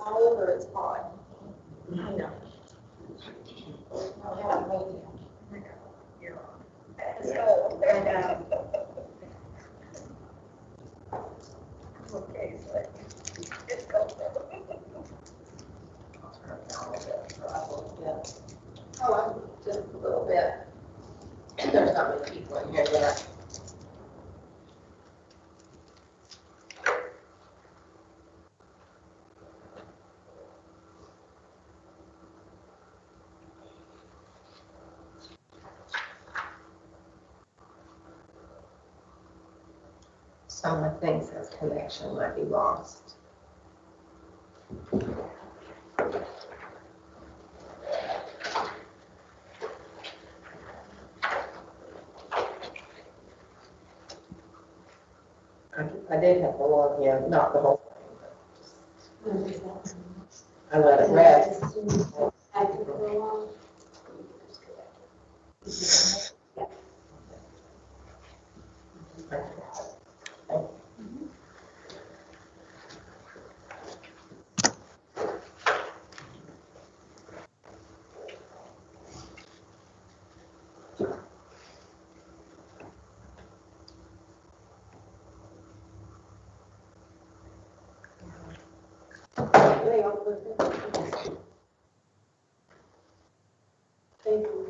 all over, it's hot. I know. I'll have to wait. You're on. Let's go. And, okay, so it's go. I'll turn it down a bit, so I will get. Oh, I'm just a little bit. There's not many people in here yet. Someone thinks his connection might be lost. I did have to log in, not the whole thing, but I let it rest. Thank you.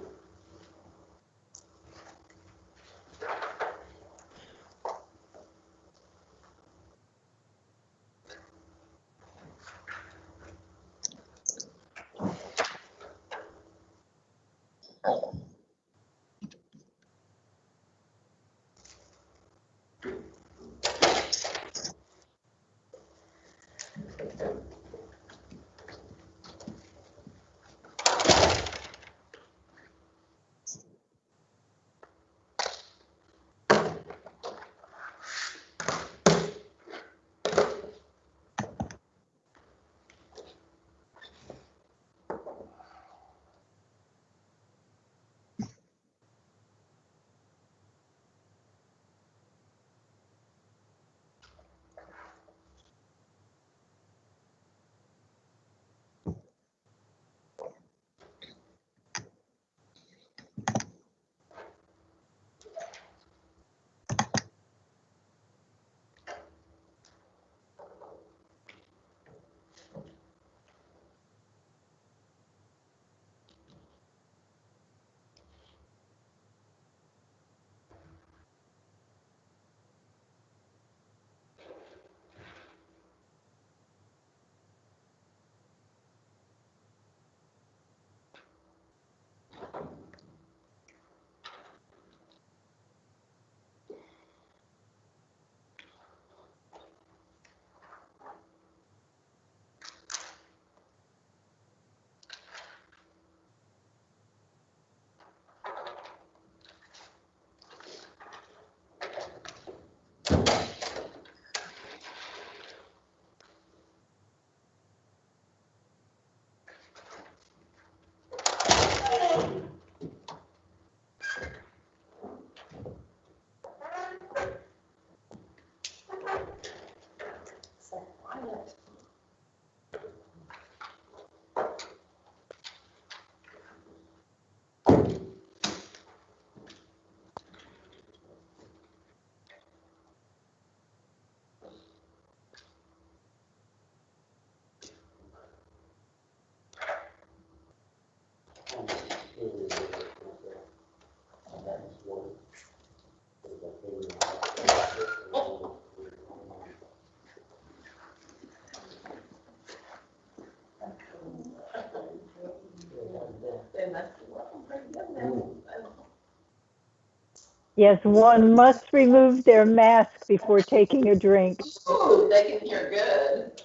Yes, one must remove their mask before taking a drink. Ooh, they can hear good.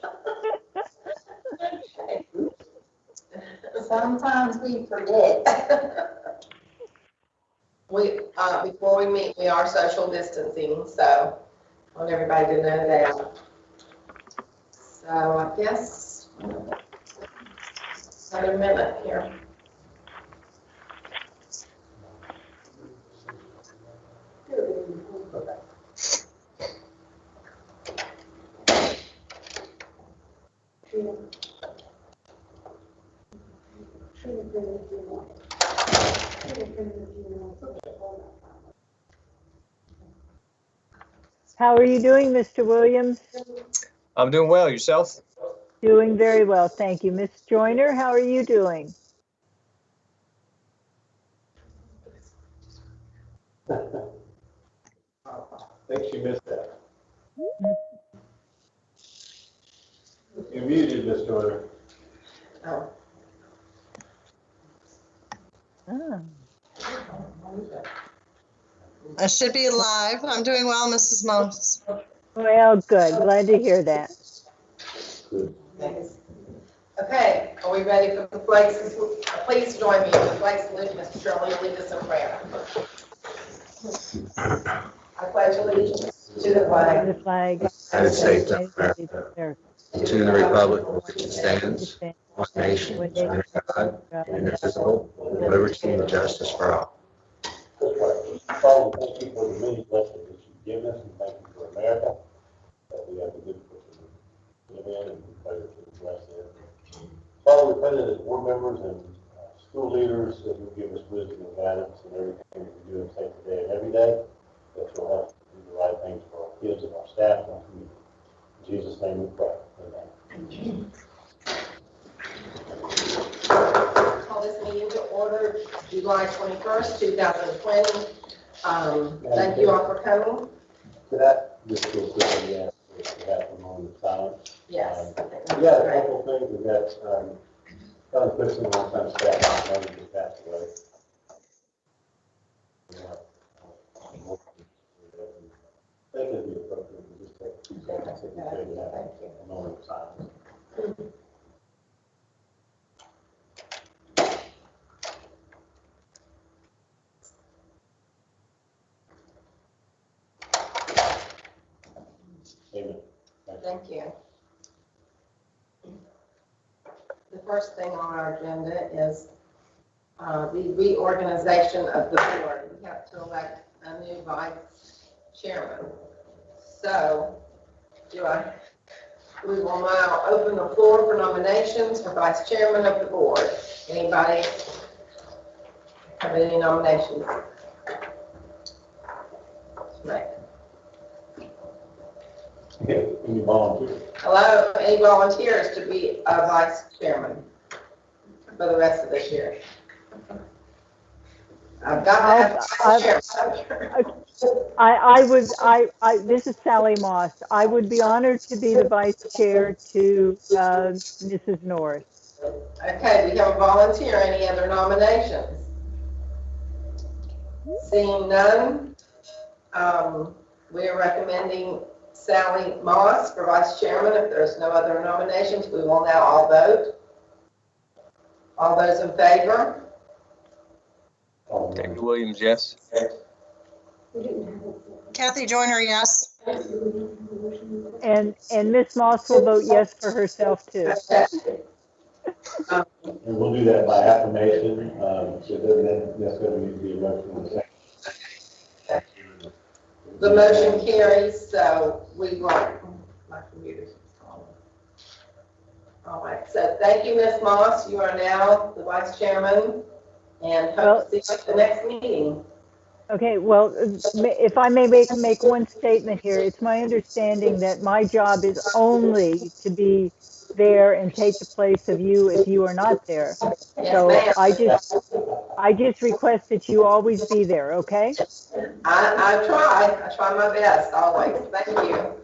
Sometimes we forget. Before we meet, we are social distancing, so I want everybody to know that. So I guess another minute here. How are you doing, Mr. Williams? I'm doing well. Yourself? Doing very well, thank you. Ms. Joyner, how are you doing? I think she missed that. You're muted, Ms. Joyner. Oh. Ah. I should be live. I'm doing well, Mrs. Moss. Well, good. Glad to hear that. Thanks. Okay, are we ready for the flag? Please join me in the flag salute. Mr. Shirley, lead us in prayer. I pledge allegiance to the The flag flag. United States of United States America, of America, and to the republic for which it stands, stand one nation, one nation, under God, God, indivisible, with liberty and justice for all. That's right. Father, thank you for the many blessings that you've given us, and thank you for America, that we have the good fortune to live in, and we pray that you bless it. Father, we pray that as board members and school leaders, that you give us wisdom and guidance in everything that we do and say today and every day, that you'll help us do the right things for our kids and our staff and our community. In Jesus' name we pray. Amen. Call this meeting to order July 21st, 2020. Thank you all for coming. Could I just real quickly ask if we have a moment of silence? Yes. I think that's We got a great. couple of things. We got, Kelly Christian, longtime staff member who passed away. I think it'd be appropriate to just take 2 seconds if we could have Thank you. a moment of silence. Amen. Thank you. The first thing on our agenda is the reorganization of the board. We have to elect a new vice chairman. So, we will now open the floor for nominations for vice chairman of the board. Anybody have any nominations? Right. Okay, any volunteers? Hello, any volunteers to be a vice chairman for the rest of this year? I've got to have a vice chairman. This is Sally Moss. I would be honored to be the vice chair to Mrs. Norris. Okay, we have a volunteer. Any other nominations? Seeing none, we are recommending Sally Moss for vice chairman. If there's no other nominations, we will now all vote. All those in favor? David Williams, yes. Kathy Joyner, yes. And Ms. Moss will vote yes for herself too. Okay. And we'll do that by affirmation, so it doesn't necessarily need to be a motion in a second. The motion carries, so we will, my computer's calling. All right, so thank you, Ms. Moss. You are now the vice chairman, and hope to see you at the next meeting. Okay, well, if I may make one statement here, it's my understanding that my job is only to be there and take the place of you if you are not there. Yes, So ma'am. I just request that you always be there, okay? I try my best always. Thank you.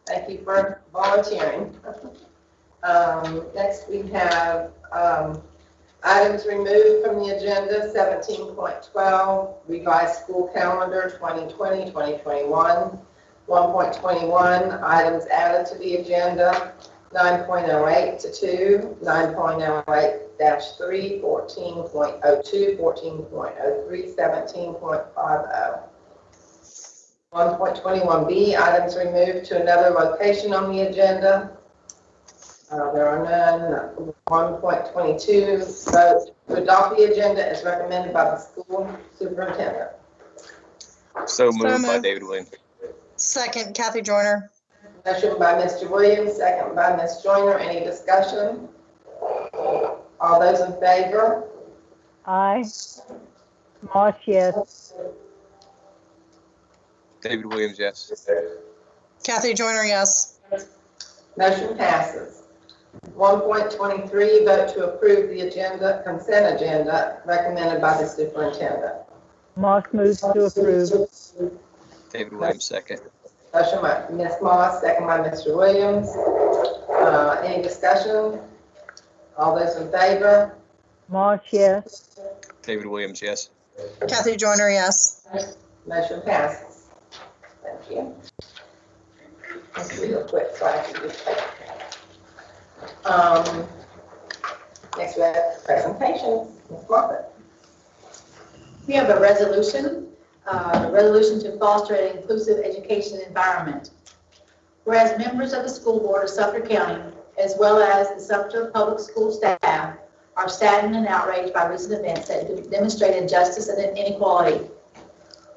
Thank you for volunteering. Next we have items removed from the agenda. 17.12, revised school calendar 2020-2021. 1.21, items added to the agenda. 9.08 to 2, 9.08-3, 14.02, 14.03, 17.50. 1.21B, items removed to another location on the agenda. There are none. 1.22, vote to adopt the agenda as recommended by the school superintendent. So moved by moved. David Williams. Second, Kathy Joyner. Motion by Mr. Williams, second by Ms. Joyner. Any discussion? All those in favor? Aye. Moss, yes. David Williams, yes. Kathy Joyner, yes. Motion passes. 1.23, vote to approve the agenda, consent agenda recommended by the superintendent. Moss moves to approve. David Williams, second. Motion by Ms. Moss, second by Mr. Williams. Any discussion? All those in favor? Moss, yes. David Williams, yes. Kathy Joyner, yes. Motion passes. Thank you. Let's real quick so I can just take. Next we have presentations. Ms. Moffett. We have a resolution to foster an inclusive education environment. Whereas members of the school board of Sumter County, as well as the Sumter Public School staff, are saddened and outraged by recent events that demonstrate injustice and inequality.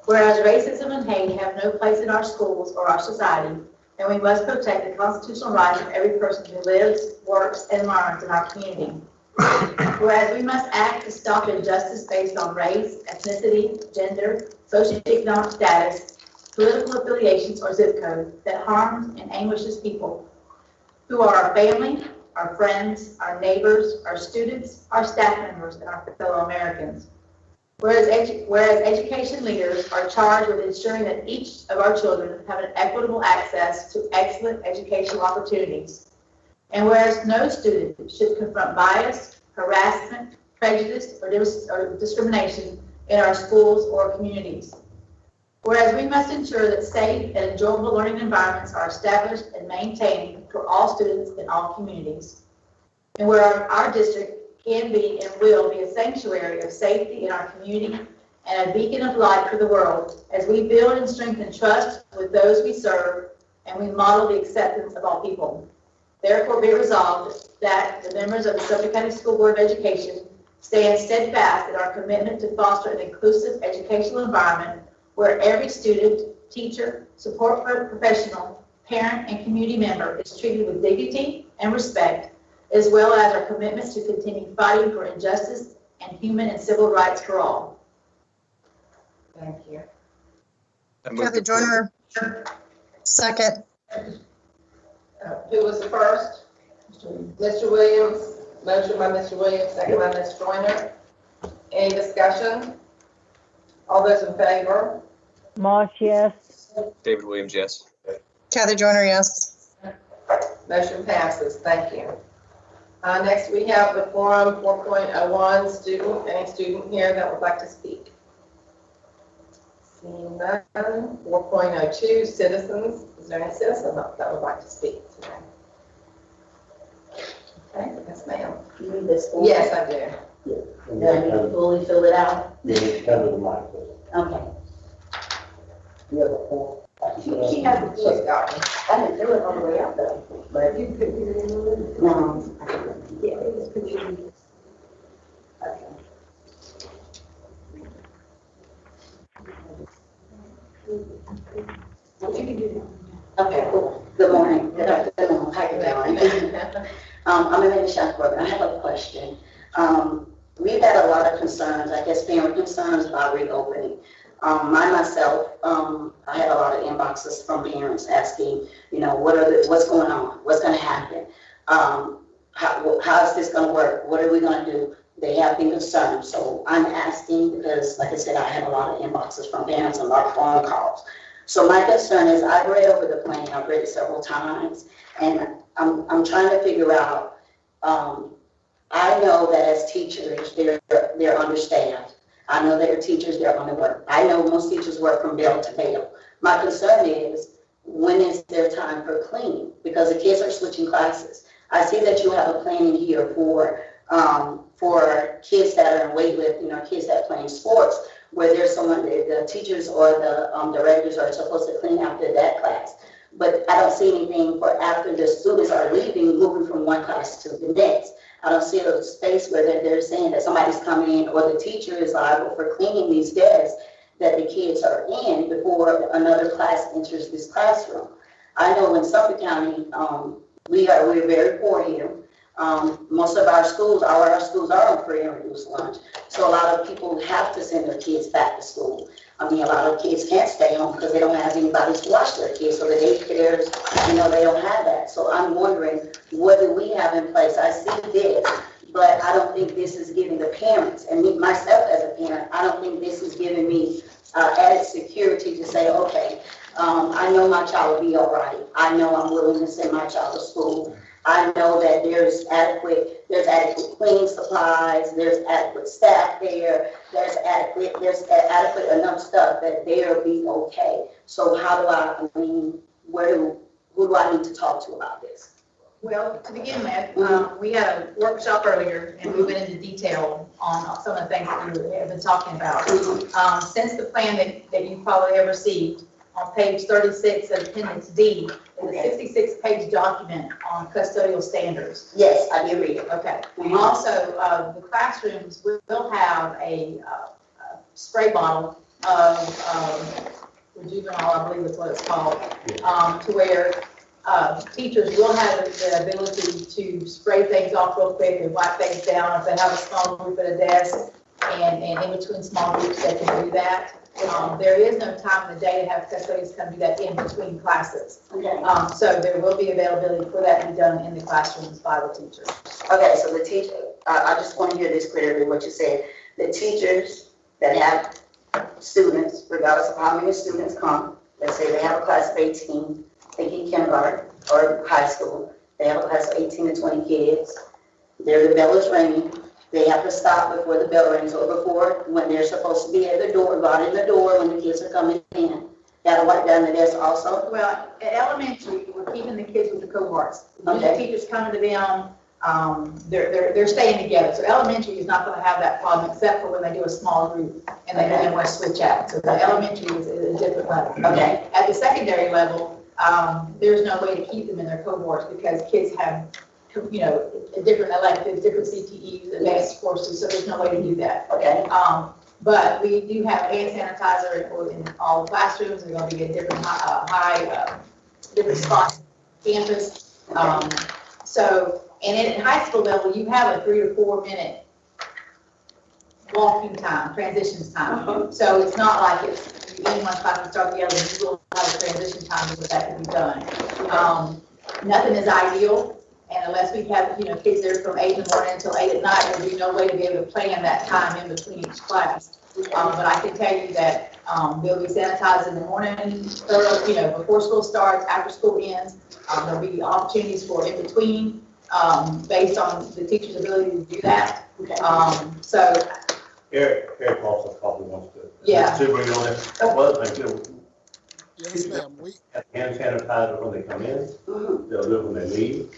Whereas racism and hate have no place in our schools or our society, and we must protect the constitutional rights of every person who lives, works, and learns in our community. Whereas we must act to stop injustice based on race, ethnicity, gender, socioeconomic status, political affiliations, or zip code that harms and anguishes people who are our family, our friends, our neighbors, our students, our staff members, and our fellow Americans. Whereas education leaders are charged with ensuring that each of our children have an equitable access to excellent educational opportunities. And whereas no student should confront bias, harassment, prejudice, or discrimination in our schools or communities. Whereas we must ensure that safe and enjoyable learning environments are established and maintained for all students in all communities. And where our district can be and will be a sanctuary of safety in our community and a beacon of light for the world as we build and strengthen trust with those we serve and we model the acceptance of all people. Therefore, be resolved that the members of the Sumter County School Board of Education stand steadfast in our commitment to foster an inclusive educational environment where every student, teacher, support professional, parent, and community member is treated with dignity and respect, as well as our commitments to continue fighting for injustice and human and civil rights for all. Thank you. I move Kathy to approve. Joyner, second. Who was the first? Mr. Williams. Motion by Mr. Williams, second by Ms. Joyner. Any discussion? All those in favor? Moss, yes. David Williams, yes. Kathy Joyner, yes. Motion passes. Thank you. Next, we have the Forum 4.01 student. Any student here that would like to speak? Seeing none. 4.02 citizens. Is there any citizen that would like to speak today? Okay, yes, ma'am. You need this form? Yes, I do. Yeah. And Do I need to fully fill it out? you need to come to the mic, please. Okay. You have a form? She has a she's got one. I didn't do it all the way out though. But if you could get it in the No. yeah, it's pretty easy. Okay. Okay, cool. Good morning. Good afternoon. How you doing? I'm Amanda Shackberg. I have a question. We've had a lot of concerns, I guess parent concerns about reopening. Myself, I had a lot of inboxes from parents asking, you know, what's going on? What's going to happen? How is this going to work? What are we going to do? They have been concerned. So I'm asking because, like I said, I have a lot of inboxes from parents and a lot of phone calls. So my concern is I've read over the plan. I've read it several times, and I'm trying to figure out. I know that as teachers, they're understaffed. I know that teachers, they're underworked. I know most teachers work from bell to bell. My concern is, when is their time for cleaning? Because the kids are switching classes. I see that you have a plan in here for kids that are in weightlifting or kids that play in sports, where there's someone, the teachers or the directors are supposed to clean after that class. But I don't see anything for after the students are leaving, moving from one class to the next. I don't see a space where they're saying that somebody's coming in or the teacher is liable for cleaning these desks that the kids are in before another class enters this classroom. I know in Suffolk County, we're very poor here. Most of our schools, all our schools are on free and reduced lunch. So a lot of people have to send their kids back to school. I mean, a lot of kids can't stay home because they don't have anybody to watch their kids. So the daycares, they don't have that. So I'm wondering, what do we have in place? I see this, but I don't think this is giving the parents, and me, myself as a parent, I don't think this is giving me added security to say, okay, I know my child will be all right. I know I'm willing to send my child to school. I know that there's adequate cleaning supplies, there's adequate staff there, there's adequate enough stuff that they'll be okay. So how do who do I need to talk to about this? Well, to begin with, we had a workshop earlier and we went into detail on some of the things that we have been talking about. Since the plan that you probably have received, on page 36 of Appendix D, is a 66-page document on custodial standards. Yes, I did read it. Okay. Also, the classrooms will have a spray bottle of juvenile, I believe is what it's called, to where teachers will have the ability to spray things off real quick and wipe things down if they have a small group at a desk, and in between small groups they can do that. There is no time in the day to have custodians come do that in between classes. Okay. So there will be availability for that to be done in the classrooms by the teachers. Okay, so the teacher, I just want to hear this clearly, what you said. The teachers that have students, regardless of how many students come, let's say they have a class of 18, thinking kindergarten or high school, they have a class of 18 to 20 kids, the bell is ringing, they have to stop before the bell rings or before when they're supposed to be at the door, go out in the door when the kids are coming in. Got to wipe down the desk also? Well, at elementary, we're keeping the kids with the cohorts. Okay. The teachers coming to them, they're staying together. So elementary is not going to have that problem except for when they do a small group and they want to switch out. So the elementary is a different level. Okay. At the secondary level, there's no way to keep them in their cohorts because kids have, different electives, different CTEs, advanced courses, so there's no way to do that. Okay. But we do have hand sanitizer in all the classrooms. They're going to be at different different spots on campus. And at high school level, you have a 3 to 4 minute walking time, transitions time. So it's not like it's in one class and start the other. You will have a transition time where that can be done. Nothing is ideal. And unless we have, kids there from 8 in the morning until 8 at night, there'll be no way to be able to plan that time in between each class. But I can tell you that they'll be sanitized in the morning, before school starts, after school ends. There'll be opportunities for in between, based on the teacher's ability to do that. Eric also probably wants to. Yeah. To bring on it. Well, thank you. Yes, ma'am. We, Have hand sanitizer when they come in. They'll do it when they leave.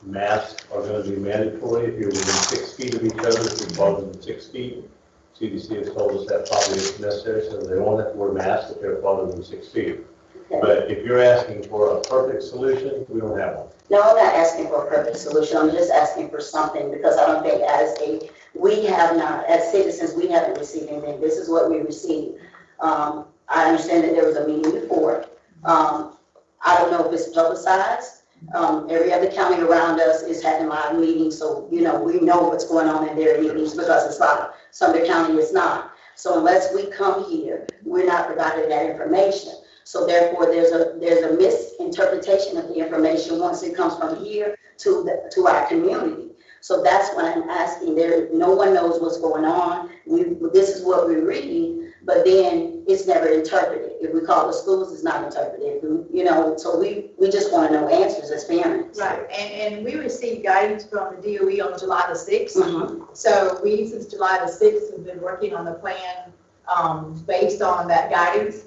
Masks are going to be mandatory if you're within 6 feet of each other. If you're farther than 6 feet, CDC has told us that probably is necessary, so they won't have to wear masks if they're farther than 6 feet. But if you're asking for a perfect solution, we don't have one. No, I'm not asking for a perfect solution. I'm just asking for something because I don't think we have not, as citizens, we haven't received anything. This is what we received. I understand that there was a meeting before. I don't know if it's publicized. Every other county around us is having live meetings, so, we know what's going on in their meetings because it's live. Some of the county is not. So unless we come here, we're not provided that information. So therefore, there's a misinterpretation of the information once it comes from here to our community. So that's what I'm asking. No one knows what's going on. This is what we read, but then it's never interpreted. If we call the schools, it's not interpreted. So we just want to know answers as parents. Right, and we received guidance from the DOE on July the 6th. So we, since July the 6th, have been working on the plan based on that guidance.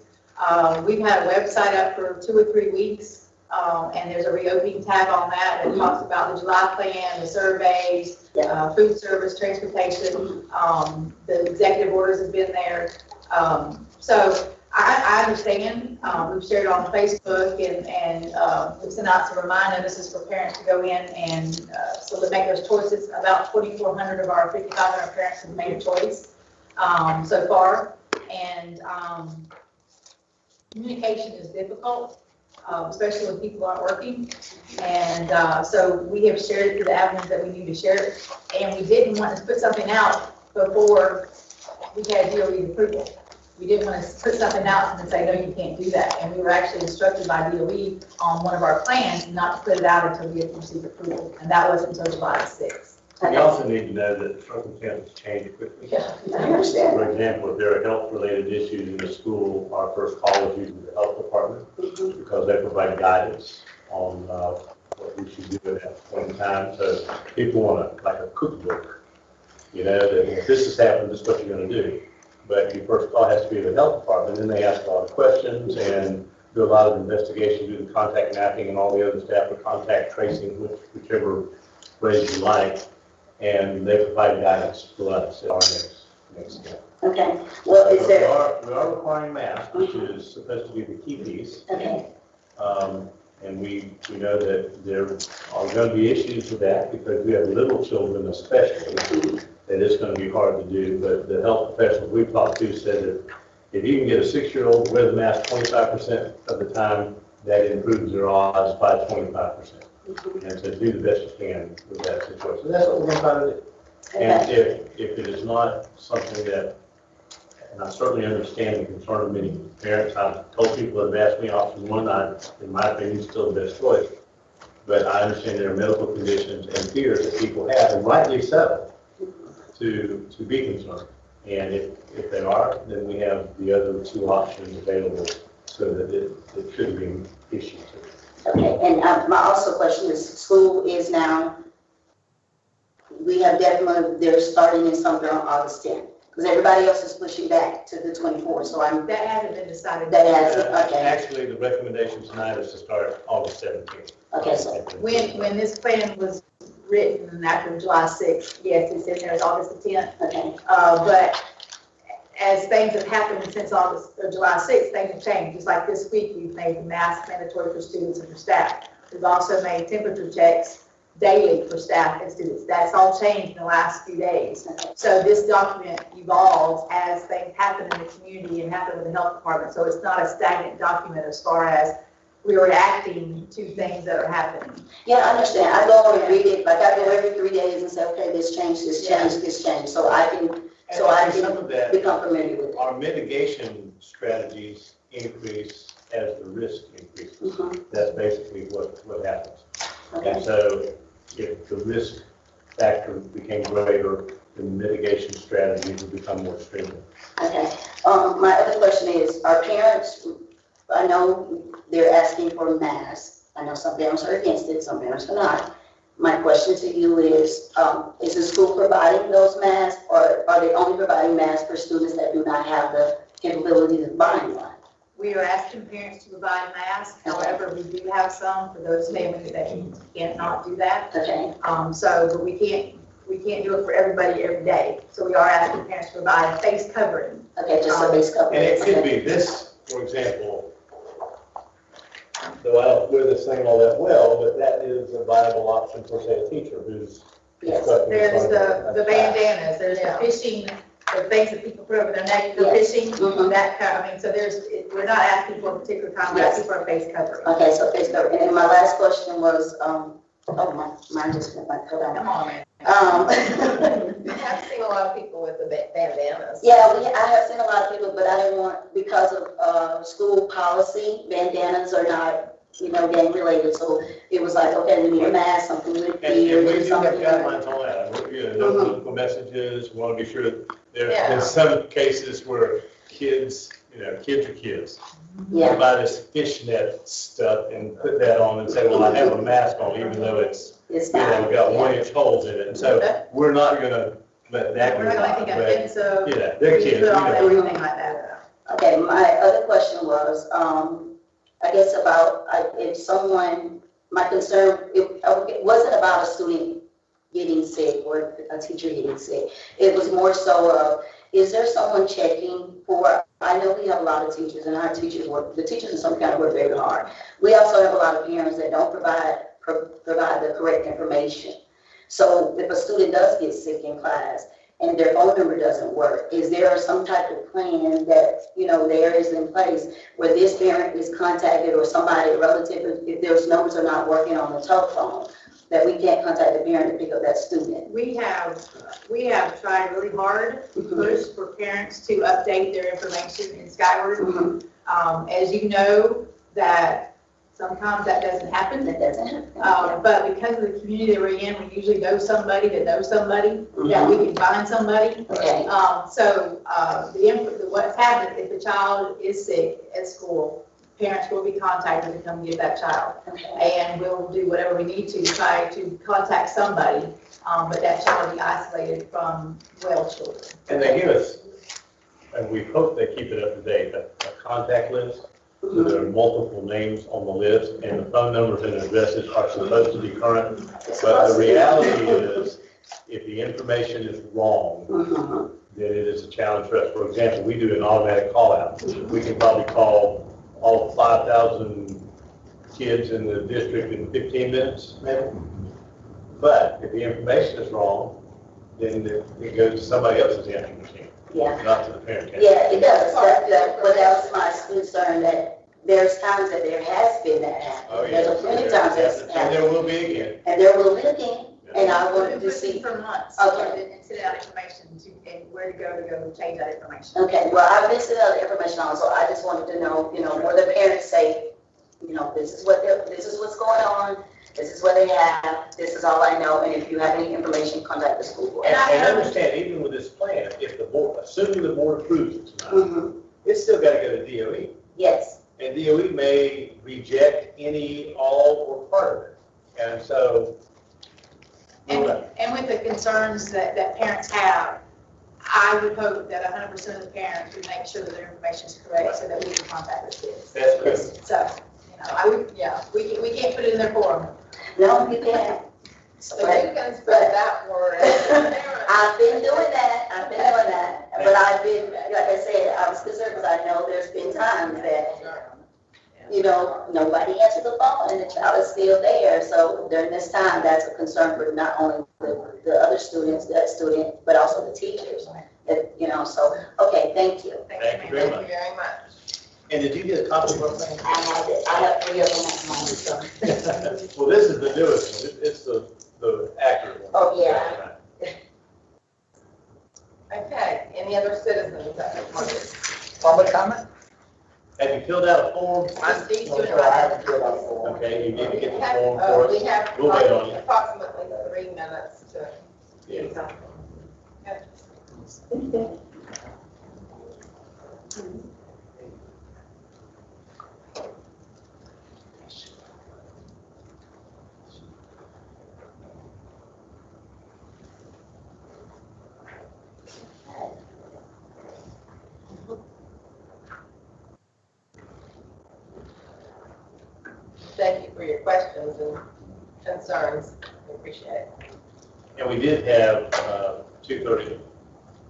We've had a website up for 2 or 3 weeks. And there's a reopening tab on that talks about the July plan, the surveys, food service, transportation. The executive orders have been there. So I understand. We've shared it on Facebook and we've sent out some reminder notices for parents to go in and so to make those choices. About 2,400 of our 5,500 parents have made a choice so far. And communication is difficult. especially when people aren't working. And so we have shared it through the avenues that we need to share it. And we didn't want to put something out before we had DOE approval. We didn't want to put something out and say, no, you can't do that. And we were actually instructed by DOE on one of our plans not to put it out until we had received approval. And that wasn't until July 6th. We also need to know that circumstances change quickly. Yeah, I understand. For example, if there are health-related issues in the school, our first call is usually the health department because they provide guidance on what we should do at that point in time. So people want like a cookbook, you know, that if this has happened, this is what you're going to do. But your first call has to be to the health department, and they ask a lot of questions and do a lot of investigation, do the contact mapping and all the other staff for contact tracing, whichever phrase you like. And they provide guidance to us at our next step. Okay, well, is there, We are requiring masks, which is supposed to be the key piece. okay, And we know that there are going to be issues with that because we have little children especially, that it's going to be hard to do. But the health professionals we talked to said that if you can get a 6-year-old to wear the mask 25% of the time, that improves their odds by 25%. And so do the best you can with that situation. That's what we're going to try to do. And if it is not something that, and I certainly understand the concern of many parents, I've told people that have asked me option one, in my opinion, still the best choice. But I understand there are medical conditions and fears that people have, and rightly so, to be concerned. And if they are, then we have the other two options available so that it shouldn't be an issue. okay. And my also question is, school is now, we have definitely, they're starting in somewhere on August 10th. Because everybody else is pushing back to the 24th, so That hasn't been decided. that hasn't, okay. Actually, the recommendation tonight is to start August 17th. Okay, so When this plan was written after July 6th, yes, it's in there as August the 10th. okay, But as things have happened since July 6th, things have changed. Just like this week, we've made the mask mandatory for students and for staff. We've also made temperature checks daily for staff and students. That's all changed in the last few days. So this document evolves as things happen in the community and happen with the health department. So it's not a stagnant document as far as we're reacting to things that are happening. yeah, I understand. I go and read it, like I go every 3 days and say, okay, this changed, this changed, this changed, so I can Some of that, become familiar with it. our mitigation strategies increase as the risk increases. That's basically what happens. Okay. And so if the risk factor became greater, the mitigation strategies would become more stringent. Okay. My other question is, our parents, I know they're asking for masks. I know some parents are against it, some parents are not. My question to you is the school providing those masks, or are they only providing masks for students that do not have the capability of buying one? We are asking parents to provide masks. However, we do have some for those families that can't not do that. Okay. But we can't do it for everybody every day. So we are asking parents to provide a face covering. Okay, just so these couple. And it could be this, for example, though I don't wear this thing all that well, but that is a viable option for, say, a teacher who's. Yes. There's the bandanas, there's the fishing, the things that people put over their neck for Yes. fishing, that kind, I mean, so we're not asking for a particular kind, we're Yes. asking for a face covering. Okay, so face covering. And then my last question was, mine just went like, hold on. Come on, man. I've seen a lot of people with the bandanas. Yeah, I have seen a lot of people, but I didn't want, because of school policy, bandanas are not, gang related. So it was like, okay, we need a mask, something with And we ears, do have something. guidelines on that. No political messages. We want to be sure that there's Yeah. been some cases where kids are kids. Yeah, Buy this fishnet stuff and put that on and say, well, I have a mask on, even though it's, it's not. got Yeah. 1-inch holes in it. And so we're not going to let that We're go not by. gonna think But, offensive, yeah, they're kids. put on we know. everything like that. Okay, my other question was, I guess about if someone, my concern, it wasn't about a student getting sick or a teacher getting sick. It was more so of, is there someone checking for, I know we have a lot of teachers and our teachers work, the teachers in some county work very hard. We also have a lot of parents that don't provide the correct information. So if a student does get sick in class and their phone number doesn't work, is there some type of plan that, there is in place where this parent is contacted or somebody, a relative, if those numbers are not working on the telephone, that we can't contact the parent to pick up that student? We have tried really hard to push for parents to update their information in Skyward. Mhm. As you know, that sometimes that doesn't happen. That doesn't happen. But because of the community that we're in, we usually know somebody that knows somebody, that we can find somebody. Okay. What's happened, if a child is sick at school, parents will be contacted to come get that child. Okay. And we'll do whatever we need to try to contact somebody, but that child will be isolated from well children. And they give us, and we hope they keep it up to date, a contact list. So there are multiple names on the list, and the phone numbers and addresses are supposed to be current. But the reality is, if the information is wrong, Mhm. then it is a challenge for us. For example, we do an automatic call out. We can probably call all 5,000 kids in the district in 15 minutes, maybe. But if the information is wrong, then it goes to somebody else's answering machine, Yeah. not to the parent. Yeah, it does. But that was my concern, that there's times that there has been that happen. Oh, yeah. There's plenty of times that's And happened. there will be again. And there will be again, and I We've wanted been to pushing see. for months, Okay. and send out information and where to go change that information. Okay, well, I've been sending out the information also. I just wanted to know, where the parents say, this is what's going on, this is what they have, this is all I know, and if you have any information, contact the school board. And understand, even with this plan, if the board, assuming the board approves it tonight, Mhm. it's still got to go to DOE. Yes, And DOE may reject any, all, or part of it. And so, And with the concerns that parents have, I would hope that 100% of the parents would make sure that their information is correct so that we can contact the kids. that's good. So, we can't put it in their form. no, you can't. So you can spread that word. I've been doing that, but I've been, like I said, I was concerned because I know there's been times that, nobody answered the phone and the child is still there. So during this time, that's a concern for not only the other students, that student, but also the teachers. So, okay, thank you. Thank you very Thank much. you very much. And did you get a copy of our thing? I have 3 of them at home, so. Well, this is the newest one. It's the accurate one. Oh, yeah. Okay, any other citizens that have comments? Public comment? Have you filled out a form? I see you. I haven't filled out the form. Okay, you need to get We the have, form for we us. have We'll wait on you. approximately 3 minutes to Yeah. do something. Thank you for your questions and concerns. We appreciate it. And we did have 2:30,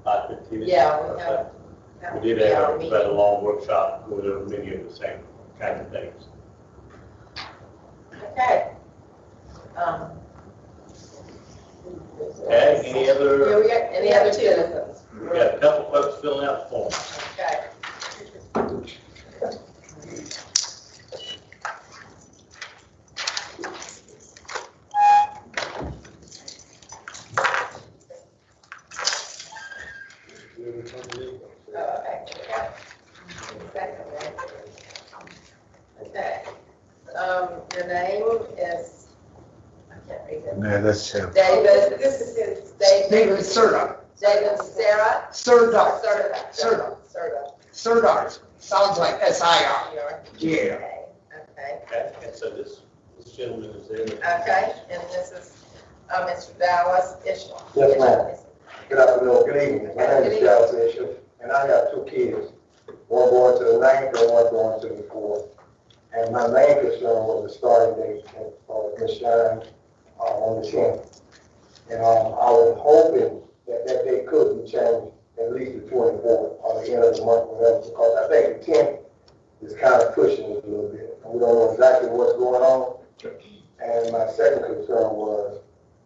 5:15. Yeah, we have. We did have about a long workshop where there were many of the same kind of things. Okay. Okay, any Yeah, other, we got, any other citizens? we got a couple folks filling out the form. Okay. Okay. Your name is, I can't read it. No, that's him. David, this is David. David Serta. David Sarah? Serta. Serta. Serta. Serta. Serta. Sounds like S-I-R. Yeah. Okay. Okay, and so this gentleman is there. Okay, and this is, Mr. Dallas Ishmael. Yes, ma'am. Good afternoon, good evening. My name is Dallas Bishop, and I have 2 kids. One going to the 9th and one going to the 4th. And my main concern was the starting date of Ms. Shine on the 10th. And I was hoping that that date could be changed at least the 24th or the end of the month, whatever, because I think the 10th is kind of pushing it a little bit. We don't know exactly what's going on. And my second concern was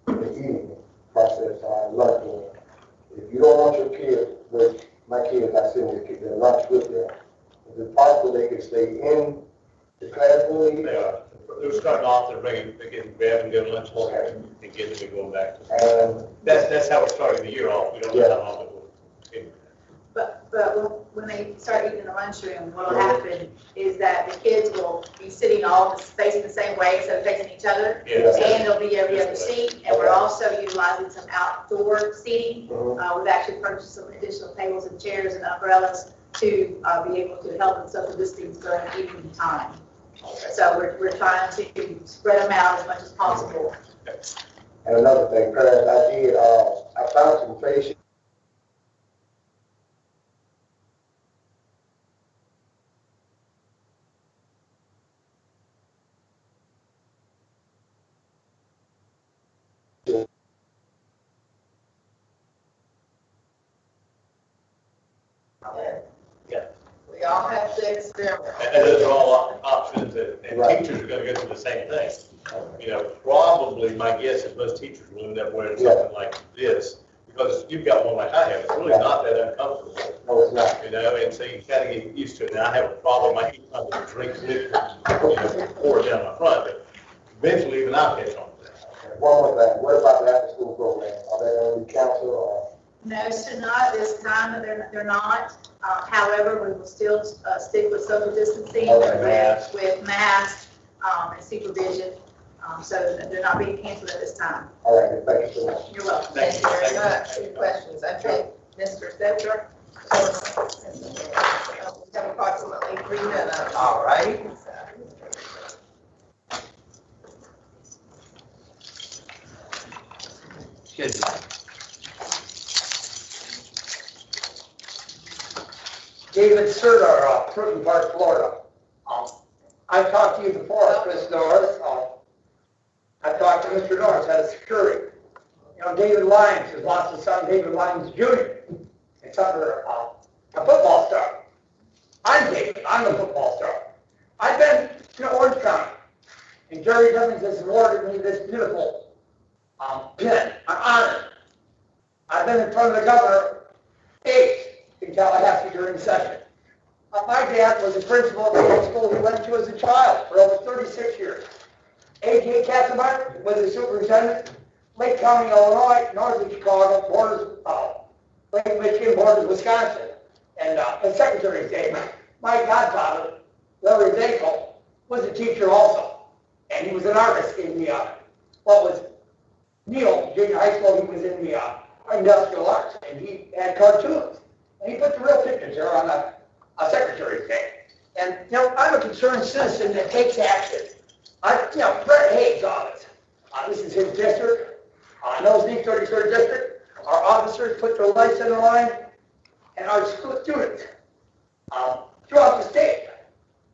the evening process, lunch. if you don't want your kids, with my kids, I send their lunch with them. Is it possible they can stay in the classroom? They are. They're starting off, they're getting grabbing their lunch and getting to go back. And That's how we're starting the year off. We don't know how long it will. But when they start eating in the lunchroom, what will happen is that the kids will be sitting all facing the same way instead of facing each other. Yeah. And there'll be every other seat, and we're also utilizing some outdoor seating. We've actually purchased some additional tables and chairs and umbrellas to be able to help with social distancing during the evening time. So we're trying to spread them out as much as possible. And another thing, parents, I found some faces. We all have to experiment. And those are all options, and Right. teachers are gonna go through the same thing. You know, probably my guess is most teachers will end up wearing Yeah. something like this, because you've got one like I have, it's really not that uncomfortable. No, it's not. You know, and so you gotta get used to it. Now, I have a problem, I eat something to drink liquid, pour it down my front, but eventually even I'll catch on to that. One more thing, what about the after-school program? Are they gonna be canceled or? No, sir, not at this time, they're not. However, we will still stick with social distancing Okay. with masks and supervision. So they're not being canceled at this time. All right, thank you so much. You're welcome. Thank you very much. Any questions? I think Mr. Spencer? We have approximately 3 minutes. All right. Good. David Serdar, Fruiton Park, Florida. I've talked to you before, Ms. Norris. I've talked to Mr. Norris, head of security. You know, David Lyons has lost his son, David Lyons Jr. It's under a football star. I'm David, I'm a football star. I've been to Orange County, and Jerry Cummings has awarded me this beautiful pin. I'm honored. I've been in front of the governor 8 in Tallahassee during session. My dad was the principal of the high school he went to as a child for over 36 years. A.J. Katzenbach was the superintendent, Lake County, Illinois, north of Chicago, borders, Lake Michigan, borders Wisconsin. And the Secretary's Day, my godfather, Larry Zakel, was a teacher also. And he was an artist in the, what was Neal Junior High School. He was in the industrial arts, and he had cartoons. And he put the real pictures there on a Secretary's Day. And, you know, I'm a concerned citizen that takes action. Brett Hayes' office, this is his district, Nosney 33rd District. Our officers put their lives on the line, and our students throughout the state.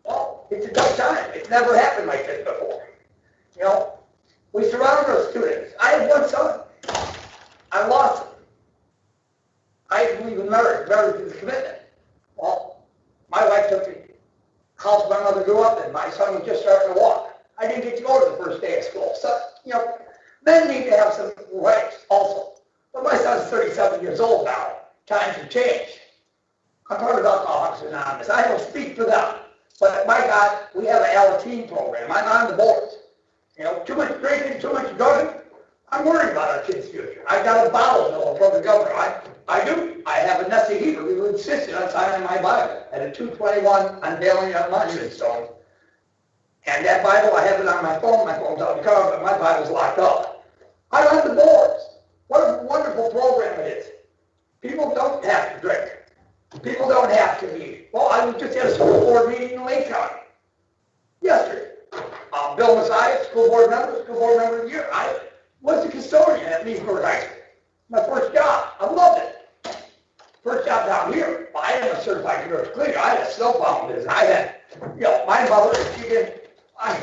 Well, it's a tough time. It's never happened like this before. You know, we surround our students. I have one son. I lost him. I believe in marriage. Marriage is a commitment. Well, my wife took the house my mother grew up in. My son was just starting to walk. I didn't get to go to the first day of school. So, you know, men need to have some rights also. But my son's 37 years old now. Times have changed. I'm part of Alcoholics Anonymous. I don't speak for them. But my God, we have an Alateen program. I'm on the board. You know, too much drinking, too much drugging. I'm worried about our kids' future. I got a bottle bill from the governor. I do. I have a Nessie Heater who insisted on signing my Bible at a 221 unveiling on Monument Stone. And that Bible, I have it on my phone. My phone's out of the car, but my Bible's locked up. I'm on the boards. What a wonderful program it is. People don't have to drink. People don't have to eat. Well, I was just at a school board meeting in Lake County yesterday. Bill Messiah, school board member of the year. I was the custodian at Leesburg High School. My first job. I loved it. First job down here. Well, I am a certified nurse cleaner. I had a snowplow business. I had, you know, my mother, she did. I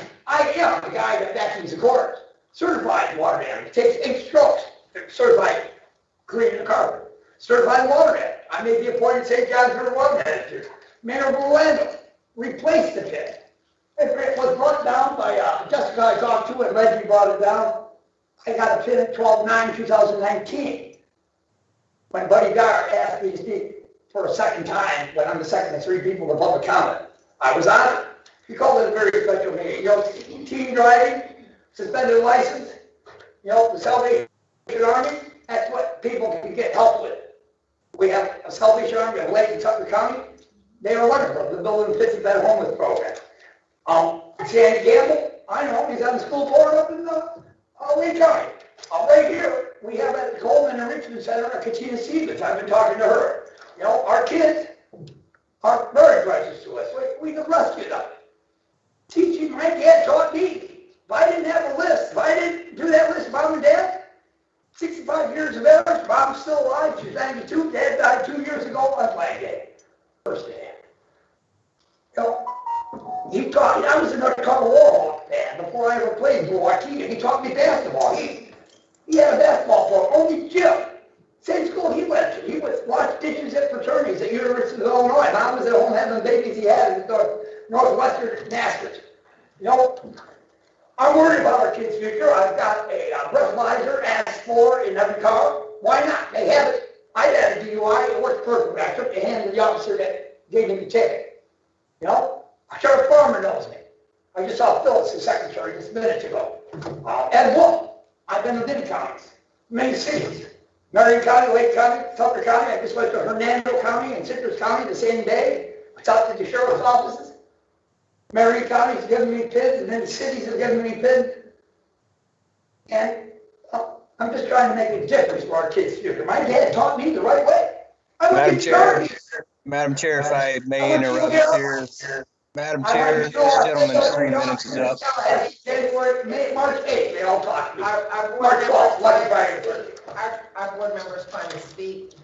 am the guy that vacuums the corners. Certified water man. It takes 8 strokes. Certified cleaning the carpet. Certified water man. I made the appointment St. John's River water manager. Mayor of Orlando replaced the pit. It was brought down by Jessica I talked to, and Reggie brought it down. I got a pin at 12/9/2019. when Buddy Dyer asked me to speak for a second time, when I'm the second of 3 people to public comment, I was honored. He called it a very special meeting. You know, team driving, suspended license, you know, the Salvation Army, that's what people can get help with. We have a Salvation Army of Lake and Sutton County. They are wonderful. They're building a 50-bed homeless program. Sandy Gamble, I know, he's on the school board up in Lake County. Right here, we have at the Coleman Enrichment Center, Katina Stevens. I've been talking to her. You know, our kids are very precious to us. We can rescue them. Teaching, my dad taught me. If I didn't have a list, if I didn't do that list, Mom and Dad, 65 years of age, Mom's still alive, she's 92, Dad died 2 years ago on Flag Day. First day. You know, he taught me, I was another Color Warhawk fan before I ever played for Waukegan. He taught me basketball. He had a basketball program, only Jim. Same school he went to. He would wash dishes at fraternities at University of Illinois. Mom was at home having the babies he had at the Northwestern Masters. You know, I'm worried about our kids' future. I've got a breathalyzer, AS4 in every car. Why not? They have it. I had a DUI. It worked perfectly. I took the hand of the officer that gave me the ticket. You know, Sheriff Farmer knows me. I just saw Phyllis, the secretary, just minutes ago. Ed Wolf. I've been to many counties, many cities. Marion County, Lake County, Sumter County. I just went to Hernando County and Citrus County the same day. I talked to the sheriff's offices. Marion County's given me PINs, and then the cities have given me PINs. And I'm just trying to make a difference for our kids' future. My dad taught me the right way. Madam Chair, if I may interrupt here. Madam Chair, this gentleman's 3 minutes is up. January, March 8th, they all talk to me. Our March 12th, Lucky Friday. Our board members trying to speak,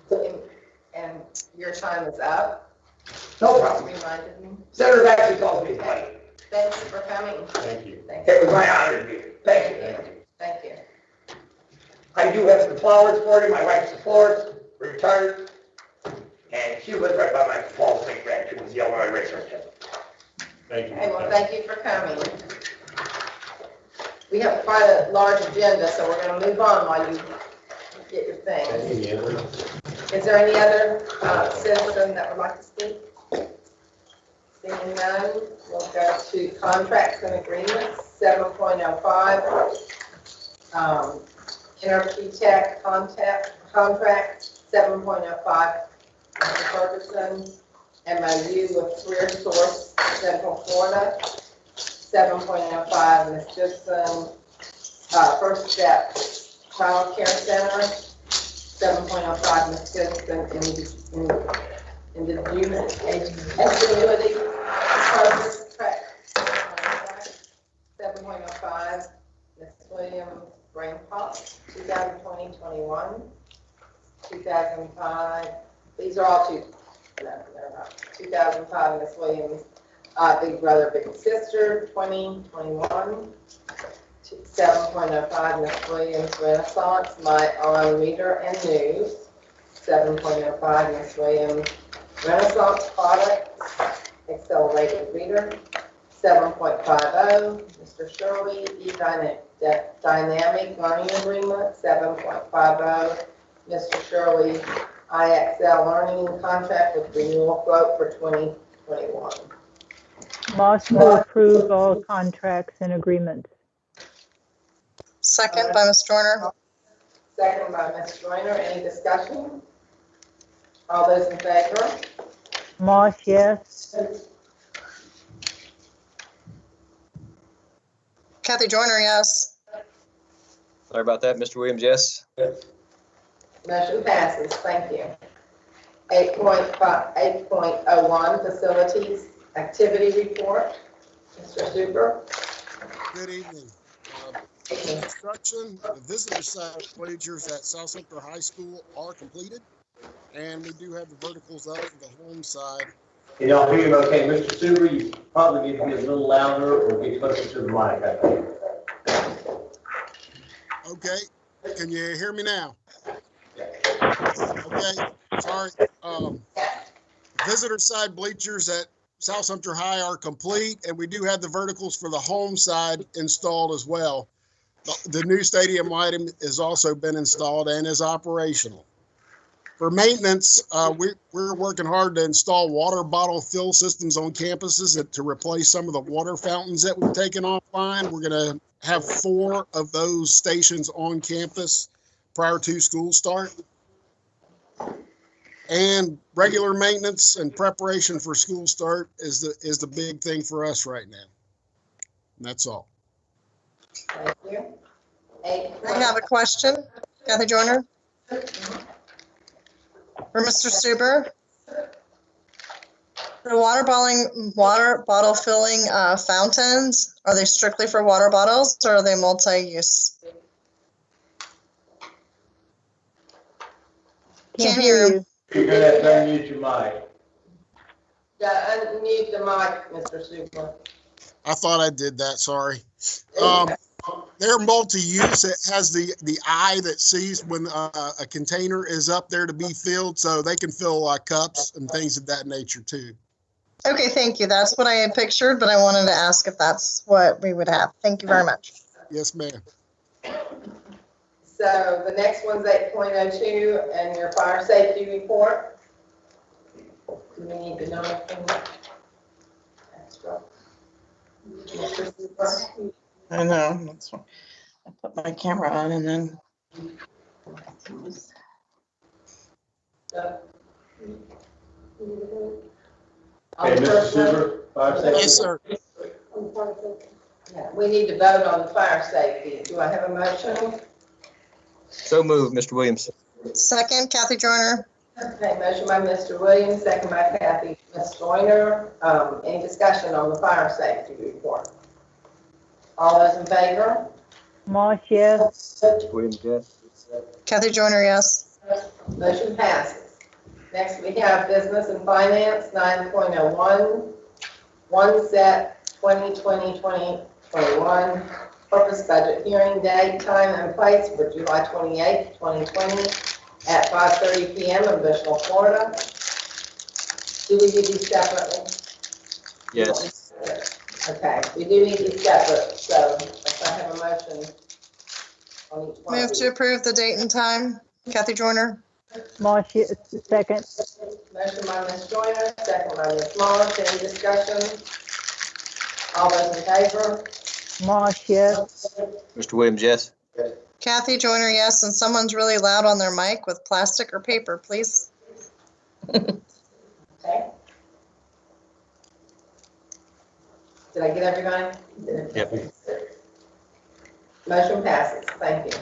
and your time is up. No problem. Reminded me. Senator actually called me twice. Thank you for coming. Thank you. It was my honor to be here. Thank you. Thank you. I do have some flowers for you. My wife's a florist, retired, and she lives right by my Falls St. Branch. She was the Illinois racer. Thank you. Okay, well, thank you for coming. We have quite a large agenda, so we're going to move on while you get your things. Is there any other citizen that would like to speak? Seeing none, we'll go to contracts and agreements, 7.05. Interptech contract, 7.05. Mr. Ferguson. MOU with Career Source Central Florida, 7.05. Ms. Gibson. First Step Child Care Center, 7.05. Ms. Gibson. Ingenuity Service Track, 7.05. Ms. Williams Brain Pop, 2020-21, 2005. These are all two. No, they're not. 2005, Ms. Williams, Big Brother, Big Sister, 2021. 7.05, Ms. Williams, Renaissance, My On Reader and News. 7.05, Ms. Williams, Renaissance Products, Accelerated Reader. 7.50, Mr. Shirley, Dynamic Learning Agreement. 7.50, Mr. Shirley, IXL Learning Contract with renewal quote for 2021. Moss will approve all contracts and agreements. Second by Ms. Joyner. Second by Ms. Joyner. Any discussion? All those in favor? Moss, yes. Kathy Joyner, yes. Sorry about that, Mr. Williams, yes. Motion passes. Thank you. 8.01 Facilities Activity Report. Mr. Super. Good evening. Construction, the visitor side bleachers at South Central High School are completed, and we do have the verticals up for the home side. Can y'all hear me okay? Mr. Suber, you probably need to get a little louder or get closer to the mic, I think. Okay, can you hear me now? Okay, sorry. Visitor side bleachers at South Central High are complete, and we do have the verticals for the home side installed as well. The new stadium lighting has also been installed and is operational. For maintenance, we're working hard to install water bottle fill systems on campuses to replace some of the water fountains that we've taken offline. We're going to have 4 of those stations on campus prior to school start. And regular maintenance and preparation for school start is the big thing for us right now. And that's all. Thank you. I have a question, Kathy Joyner. For Mr. Stuber. The water bottle filling fountains, are they strictly for water bottles or are they multi-use? Can't hear you. You're gonna have to unmute your mic. Yeah, unmute the mic, Mr. Super. I thought I did that, sorry. They're multi-use. It has the eye that sees when a container is up there to be filled, so they can fill cups and things of that nature too. Okay, thank you. That's what I had pictured, but I wanted to ask if that's what we would have. Thank you very much. Yes, ma'am. So the next one's 8.02 and your fire safety report. Do we need to know anything extra? Mr. Super? I know, that's why I put my camera on and then. Hey, Mr. Super, fire safety. Yes, sir. Yeah, we need to vote on the fire safety. Do I have a motion? So moved, Mr. Williams. Second, Kathy Joyner. Okay, motion by Mr. Williams, second by Kathy. Ms. Joyner, any discussion on the fire safety report? All those in favor? Moss, yes. Williams, yes. Kathy Joyner, yes. Motion passes. Next, we have business and finance, 9.01. One set 2020-2021 purpose budget hearing date, time, and place for July 28th, 2020 at 5:30 p.m. in Bushel, Florida. Do we do these separately? Yes. Okay, we do need these separate, so if I have a motion on each one. Move to approve the date and time. Kathy Joyner. Moss, yes, second. Motion by Ms. Joyner, second by Ms. Moss. Any discussion? All those in favor? Moss, yes. Mr. Williams, yes. Kathy Joyner, yes. And someone's really loud on their mic with plastic or paper, please. Okay. Did I get everybody? Yep. Motion passes. Thank you.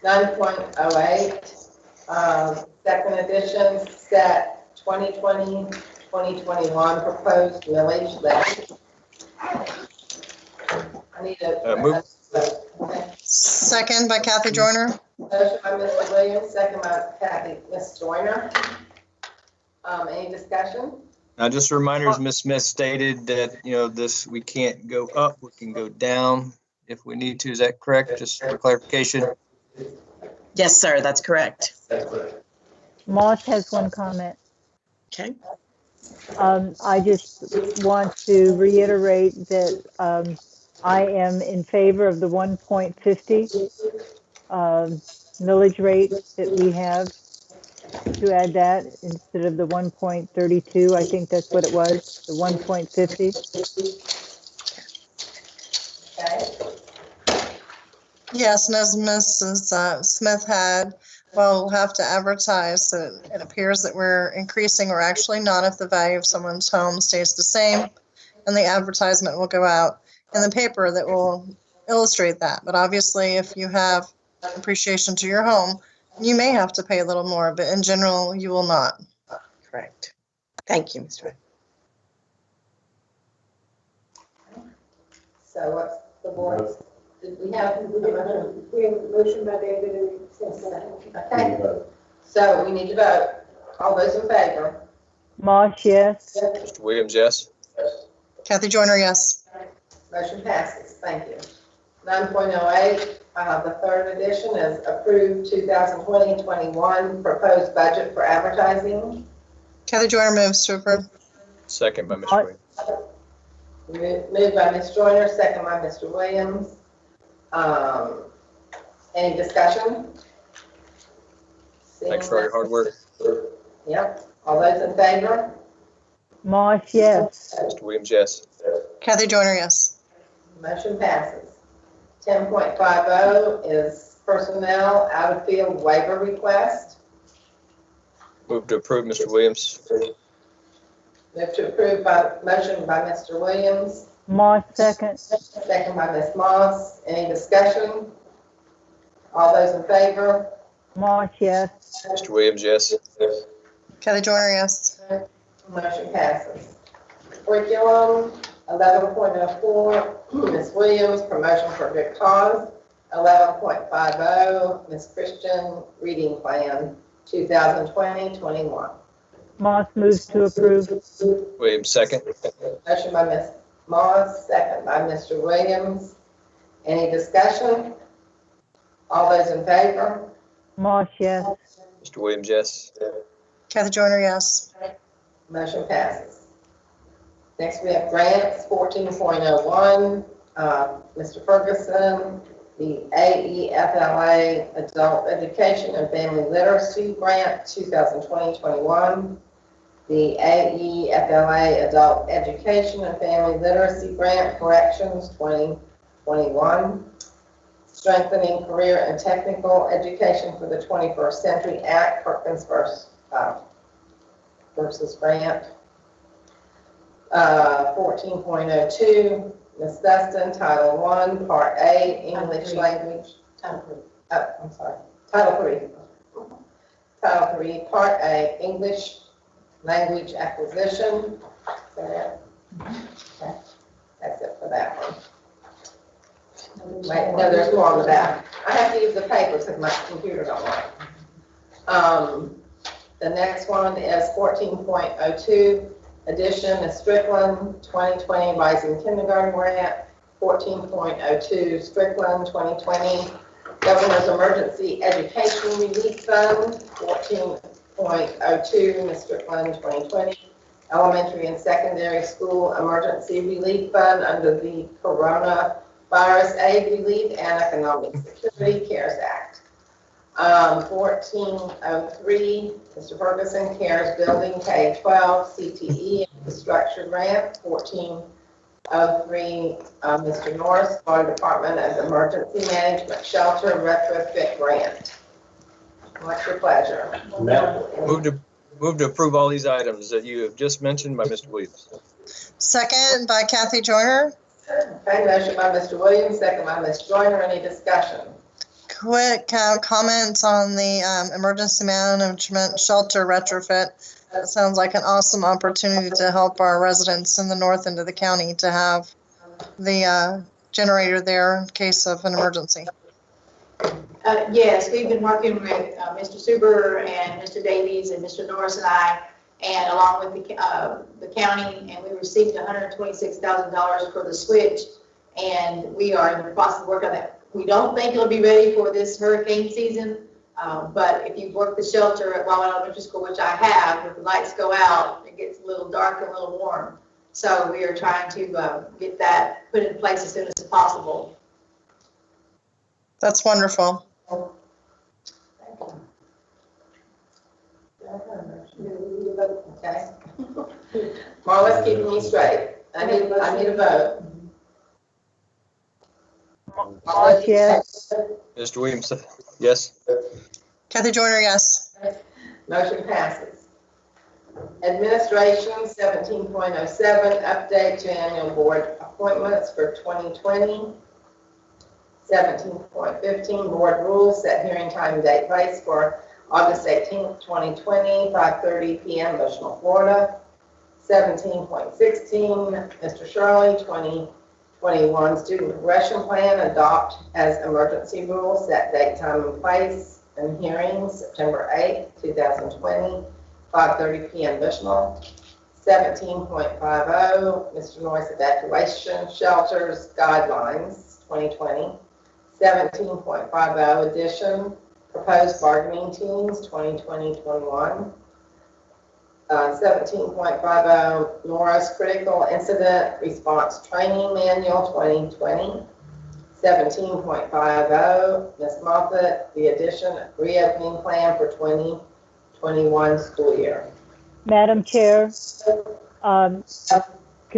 9.08, second edition, set 2020-2021 proposed millage levy. I need to. Move. Okay. Second by Kathy Joyner. Motion by Mr. Williams, second by Ms. Joyner. Any discussion? Now, just a reminder, as Ms. Smith stated that, we can't go up, we can go down if we need to. Is that correct? Just for clarification. Yes, sir, that's correct. Moss has one comment. Okay. I just want to reiterate that I am in favor of the 1.50 millage rate that we have, to add that instead of the 1.32. I think that's what it was, the 1.50. Okay. Yes, and as Mrs. Smith had, we'll have to advertise that it appears that we're increasing, or actually not if the value of someone's home stays the same. And the advertisement will go out in the paper that will illustrate that. But obviously, if you have appreciation to your home, you may have to pay a little more, but in general, you will not. Correct. Thank you, Mr. Wright. So what's the board's, did we have a motion? We have a motion by David and second. Okay, so we need to vote. All those in favor? Moss, yes. Mr. Williams, yes. Kathy Joyner, yes. Motion passes. Thank you. 9.08, the third edition is approved 2020-21 proposed budget for advertising. Kathy Joyner moves to approve. Second by Mr. Williams. Moved by Ms. Joyner, second by Mr. Williams. Any discussion? Thanks for all your hard work. Yep. All those in favor? Moss, yes. Mr. Williams, yes. Kathy Joyner, yes. Motion passes. 10.50 is personnel out-of-field waiver request. Move to approve, Mr. Williams. Move to approve motion by Mr. Williams, Moss, second. second by Ms. Moss. Any discussion? All those in favor? Moss, yes. Mr. Williams, yes. Kathy Joyner, yes. Motion passes. Curriculum, 11.04, Ms. Williams, promotion for good cause. 11.50, Ms. Christian, reading plan, 2020-21. Moss moves to approve. Williams, second. Motion by Ms. Moss, second by Mr. Williams. Any discussion? All those in favor? Moss, yes. Mr. Williams, yes. Kathy Joyner, yes. Motion passes. Next, we have grants, 14.01. Mr. Ferguson, the AEFLA Adult Education and Family Literacy Grant, 2020-21. The AEFLA Adult Education and Family Literacy Grant, Corrections, 2021. Strengthening Career and Technical Education for the 21st Century Act, Perkins versus Grant. 14.02, Ms. Dustin, Title I, Part A, English Language. Title III, Part A, English Language Acquisition. Okay. That's it for that one. Wait, no, there's more on the back. I have to use the paper because my computer don't work. The next one is 14.02, addition is Strickland 2020 Rising Kindergarten Grant, 14.02 Strickland 2020 Governor's Emergency Education Relief Fund, 14.02 Ms. Strickland 2020 Elementary and Secondary School Emergency Relief Fund under the Coronavirus Aid Relief and Economic Security CARES Act. 1403, Mr. Ferguson, CARES Building K-12 CTE Infrastructure Grant. 1403, Mr. Norris, Florida Department of Emergency Management Shelter Retrofit Grant. What's your pleasure? Move to approve all these items that you have just mentioned by Mr. Williams. Second by Kathy Joyner. Okay, motion by Mr. Williams, second by Ms. Joyner. Any discussion? Quick comments on the emergency management shelter retrofit. That sounds like an awesome opportunity to help our residents in the north end of the county to have the generator there in case of an emergency. Yes, we've been working with Mr. Suber and Mr. Davies and Mr. Norris and I, and along with the county, and we received $126,000 for the switch, and we are in the process of working on that. We don't think it'll be ready for this hurricane season, but if you work the shelter at Wildwood Elementary School, which I have, if the lights go out, it gets a little dark and a little warm. So we are trying to get that put in place as soon as possible. That's wonderful. Okay. Marla's keeping me straight. I need a vote. Moss, yes. Mr. Williams, yes. Kathy Joyner, yes. Motion passes. Administration, 17.07, update to annual board appointments for 2020. 17.15, board rules, set hearing time, date, place for August 18th, 2020, 5:30 p.m. Bushnell, Florida. 17.16, Mr. Shirley, 2021 student progression plan, adopt as emergency rules, set date, time, and place, and hearings, September 8th, 2020, 5:30 p.m. Bushnell. 17.50, Mr. Norris evacuation shelters guidelines, 2020. 17.50 addition, proposed bargaining teams, 2020-21. 17.50 Norris critical incident response training manual, 2020. 17.50 Ms. Moffett, the addition reopening plan for 21 school year. Madam Chair, can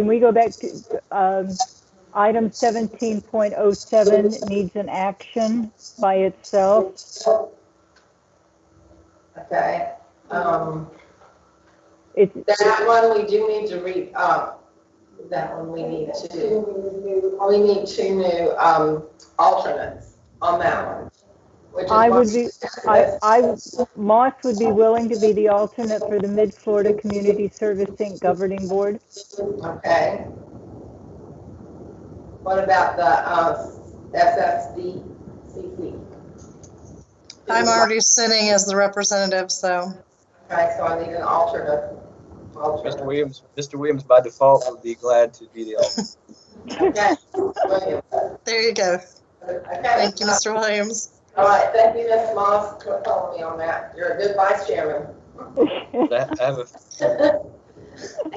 we go back to, item 17.07 needs an action by itself. Okay, It's, that one we do need to read up. That one we need two new, alternates on that one. Which is I what- would be, Moss would be willing to be the alternate for the Mid-Florida Community Service Inc. Governing Board. Okay. What about the, SSDCC? I'm already sitting as the representative, so Okay, so I need an alternate. Mr. Williams by default would be glad to be the alternate. Okay. Williams. there you go. Okay. Thank you, Mr. Williams. All right, thank you, Ms. Moss, for following me on that. You're a good vice chairman. I have a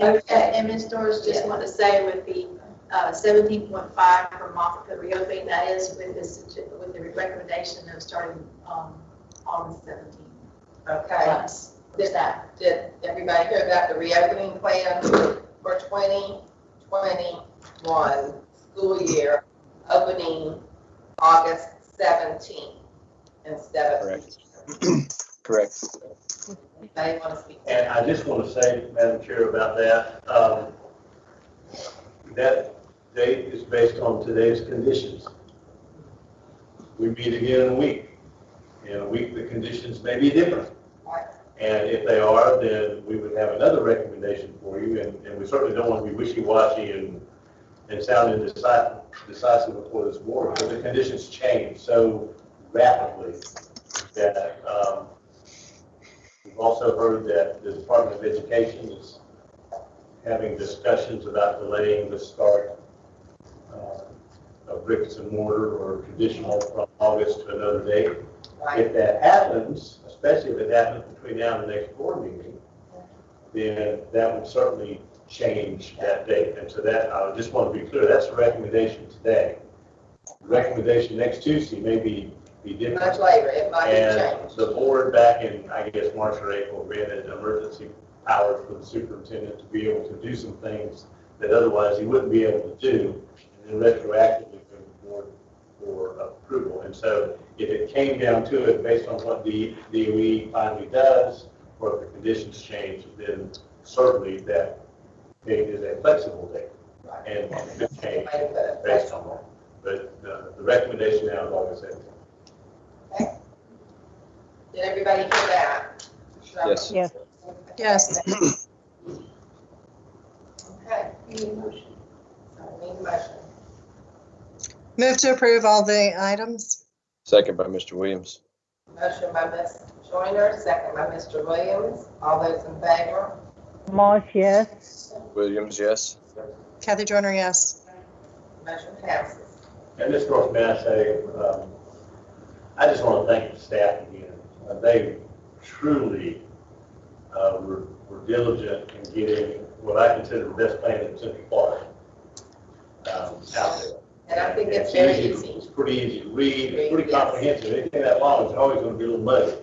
Okay. And Ms. Norris, just want to say with the 17.5 for Moffett reopening, that is with the recommendation of starting August 17th. Okay. Plus, Did everybody hear that? The reopening plan for 2021 school year, opening August 17th instead of. correct. Correct. Anybody want to speak? And I just want to say, Madam Chair, about that, that date is based on today's conditions. We meet again in a week. In a week, the conditions may be different. And if they are, then we would have another recommendation for you, and we certainly don't want to be wishy-washy and sound indecisive before this board, but the conditions change so rapidly that we've also heard that the Department of Education is having discussions about delaying the start of bricks and mortar or traditional from August to another date. If that happens, especially if it happens between now and the next board meeting, then that would certainly change that date. And so that, I just want to be clear, that's a recommendation today. The recommendation next Tuesday may be different. Much later, it might And change. the board back in, I guess, March or April, granted emergency powers for the superintendent to be able to do some things that otherwise he wouldn't be able to do, and then retroactively go to the board for approval. And so if it came down to it, based on what the DOE finally does, or if the conditions change, then certainly that date is a flexible date and could change based on that. But the recommendation now is August 17th. Did everybody hear that? Yes. Yes. Yes. Okay. Need a motion. Need a motion. Move to approve all the items. Second by Mr. Williams. Motion by Ms. Joyner, second by Mr. Williams. All those in favor? Moss, yes. Williams, yes. Kathy Joyner, yes. Motion passes. And Ms. North, may I say, I just want to thank the staff again. They truly were diligent in getting what I consider the best plan in Central Florida out there. And I think it's very easy. It's pretty easy to read, it's pretty comprehensive. Anything that long is always going to be a little muddy.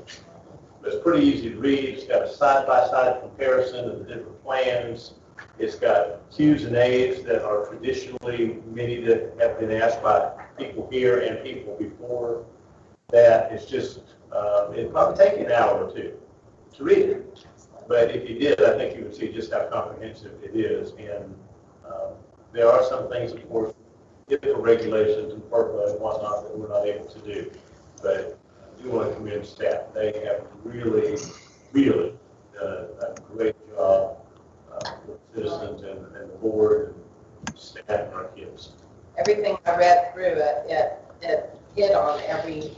But it's pretty easy to read. It's got a side-by-side comparison of the different plans. It's got Q's and A's that are traditionally many that have been asked by people here and people before that. It's just, it'd probably take you an hour or two to read it. But if you did, I think you would see just how comprehensive it is. And there are some things, of course, different regulations and FERPA and whatnot that we're not able to do. But I do want to commend staff. They have really done a great job with citizens and the board and staff and our kids. Everything I read through it hit on everything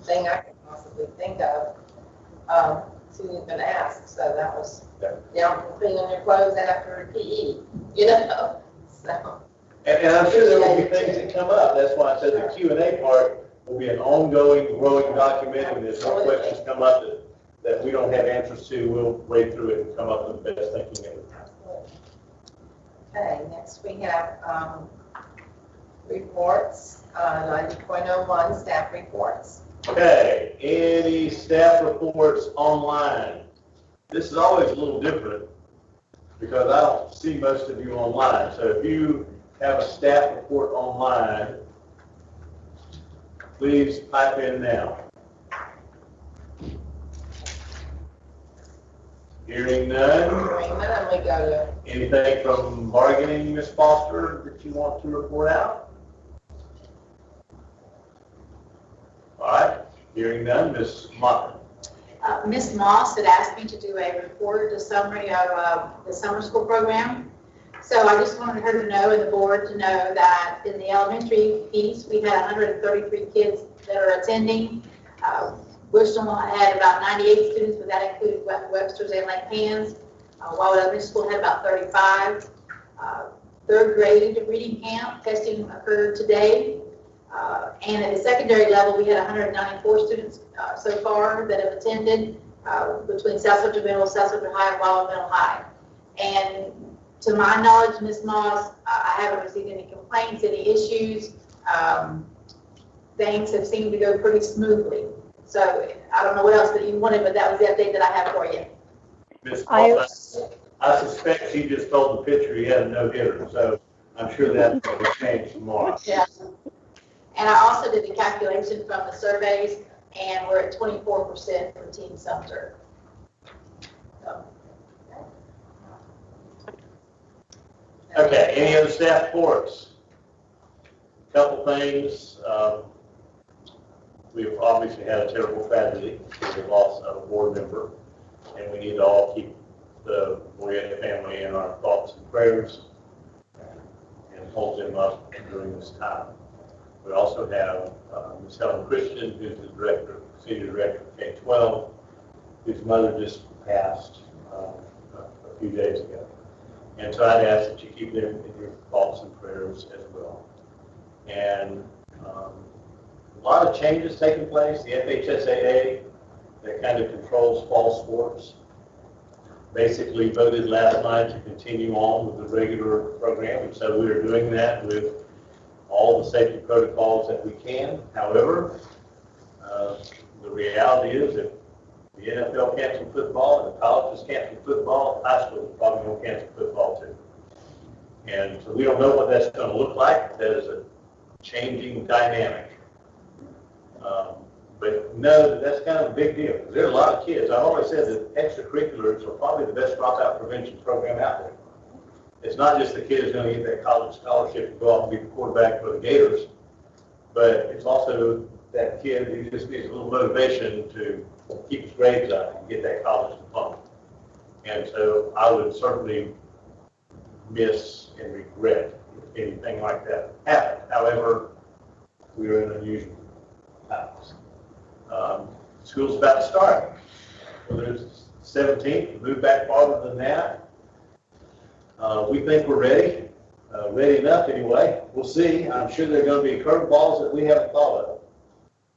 I could possibly think of to even ask. So that was down from cleaning your clothes after PE, you know. So. And I'm sure there will be things that come up. That's why I said the Q&A part will be an ongoing, growing document. And if some questions come up that we don't have answers to, we'll wade through it and come up with the best thinking at the time. Okay, next we have reports, 90.01 staff reports. Okay, any staff reports online? this is always a little different because I don't see most of you online. So if you have a staff report online, please type in now. Hearing none. Hearing none, we go to, Anything from bargaining, Ms. Foster, that you want to report out? All right, hearing none, Ms. Mocker. Ms. Moss had asked me to do a report, a summary of the summer school program. So I just wanted her to know and the board to know that in the elementary piece, we had 133 kids that are attending. Wisdom had about 98 students, but that included Webster's and Lake Hands. While elementary school had about 35. Third grade reading camp testing occurred today. And at the secondary level, we had 194 students so far that have attended between South Central Middle, South Central High, and Wallow Middle High. And to my knowledge, Ms. Moss, I haven't received any complaints, any issues. Things have seemed to go pretty smoothly. So I don't know what else that you wanted, but that was the update that I have for you. Ms. Moss, I suspect she just told the pitcher he had a no-hitter, so I'm sure that will change tomorrow. Yeah. And I also did the calculation from the surveys, and we're at 24% for Team Sumter. So. Okay, any other staff reports? Couple things. We've obviously had a terrible tragedy with the loss of a board member, and we need to all keep the Boyette family in our thoughts and prayers and hold them up during this time. We also have Ms. Helen Christian, who's the director, senior director of K-12, whose mother just passed a few days ago. And so I'd ask that you keep them in your thoughts and prayers as well. And a lot of changes taking place. The FHSAA, that kind of controls fall sports, basically voted last night to continue on with the regular program. And so we are doing that with all the safety protocols that we can. However, the reality is if the NFL canceled football and the colleges canceled football, high school is probably going to cancel football too. And so we don't know what that's going to look like. That is a changing dynamic. But no, that's kind of a big deal. There are a lot of kids. I've always said that extracurriculars are probably the best dropout prevention program out there. It's not just the kids going to get that college scholarship to go off and be the quarterback for the Gators, but it's also that kid who just needs a little motivation to keep his grades up and get that college diploma. And so I would certainly miss and regret if anything like that happened. However, we are in unusual times. School's about to start. Whether it's 17th, move back farther than that. We think we're ready. Ready enough anyway. We'll see. I'm sure there are going to be curveballs that we haven't thought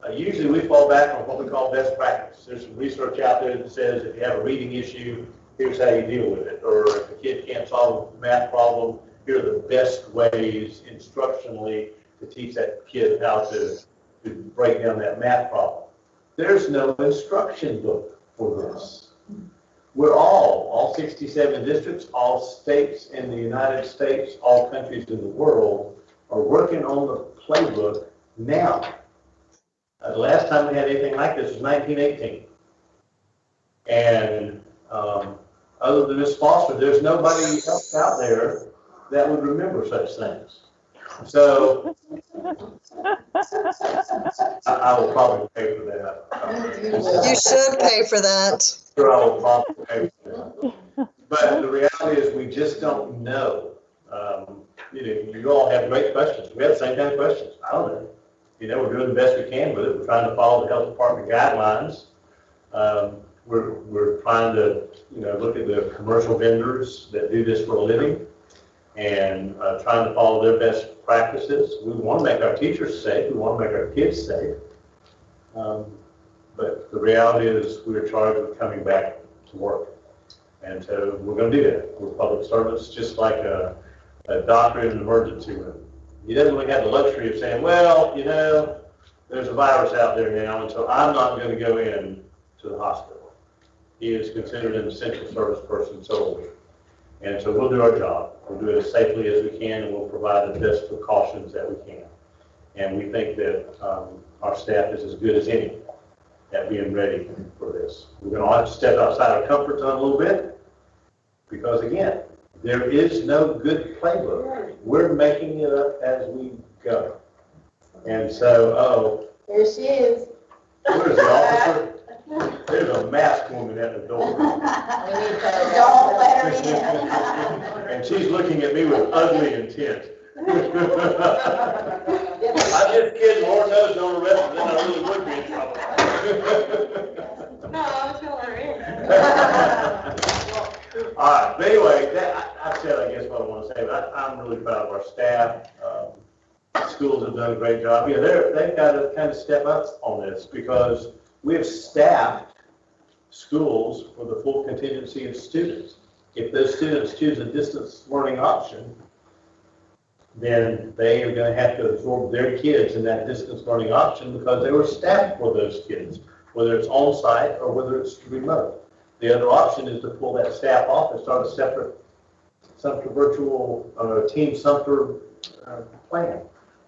of. Usually we fall back on what we call best practice. There's some research out there that says if you have a reading issue, here's how you deal with it. Or if a kid can't solve a math problem, here are the best ways instructionally to teach that kid how to break down that math problem. There's no instruction book for this. We're all 67 districts, all states in the United States, all countries in the world are working on the playbook now. The last time we had anything like this was 1918. And other than Ms. Foster, there's nobody else out there that would remember such things. So I will probably pay for that. You should pay for that. Sure, I will probably pay for that. But the reality is we just don't know. You all have great questions. We have the same kind of questions. I don't know. We're doing the best we can with it. We're trying to follow the health department guidelines. We're trying to, look at the commercial vendors that do this for a living and trying to follow their best practices. We want to make our teachers safe. We want to make our kids safe. But the reality is we're charged with coming back to work. And so we're going to do that. We're public servants, just like a doctor in an emergency room. He doesn't really have the luxury of saying, well, there's a virus out there now, and so I'm not going to go in to the hospital. he is considered an essential service person solely. And so we'll do our job. We'll do it as safely as we can, and we'll provide the best precautions that we can. And we think that our staff is as good as any at being ready for this. We're going to have to step outside our comfort zone a little bit because, again, there is no good playbook. We're making it up as we go. And so, There she is. where's the officer? There's a masked woman at the door. Don't let her in. And she's looking at me with ugly intent. I'm just kidding, Lord knows don't arrest me, then I really would be in trouble. No, tell her in. All right, but anyway, I said, I guess what I want to say, but I'm really proud of our staff. Schools have done a great job. Yeah, they've got to kind of step up on this because we have staffed schools for the full contingency of students. If those students choose a distance learning option, then they are going to have to absorb their kids in that distance learning option because they were staffed for those kids, whether it's on-site or whether it's remote. The other option is to pull that staff off and start a separate Sumter virtual Team Sumter plan.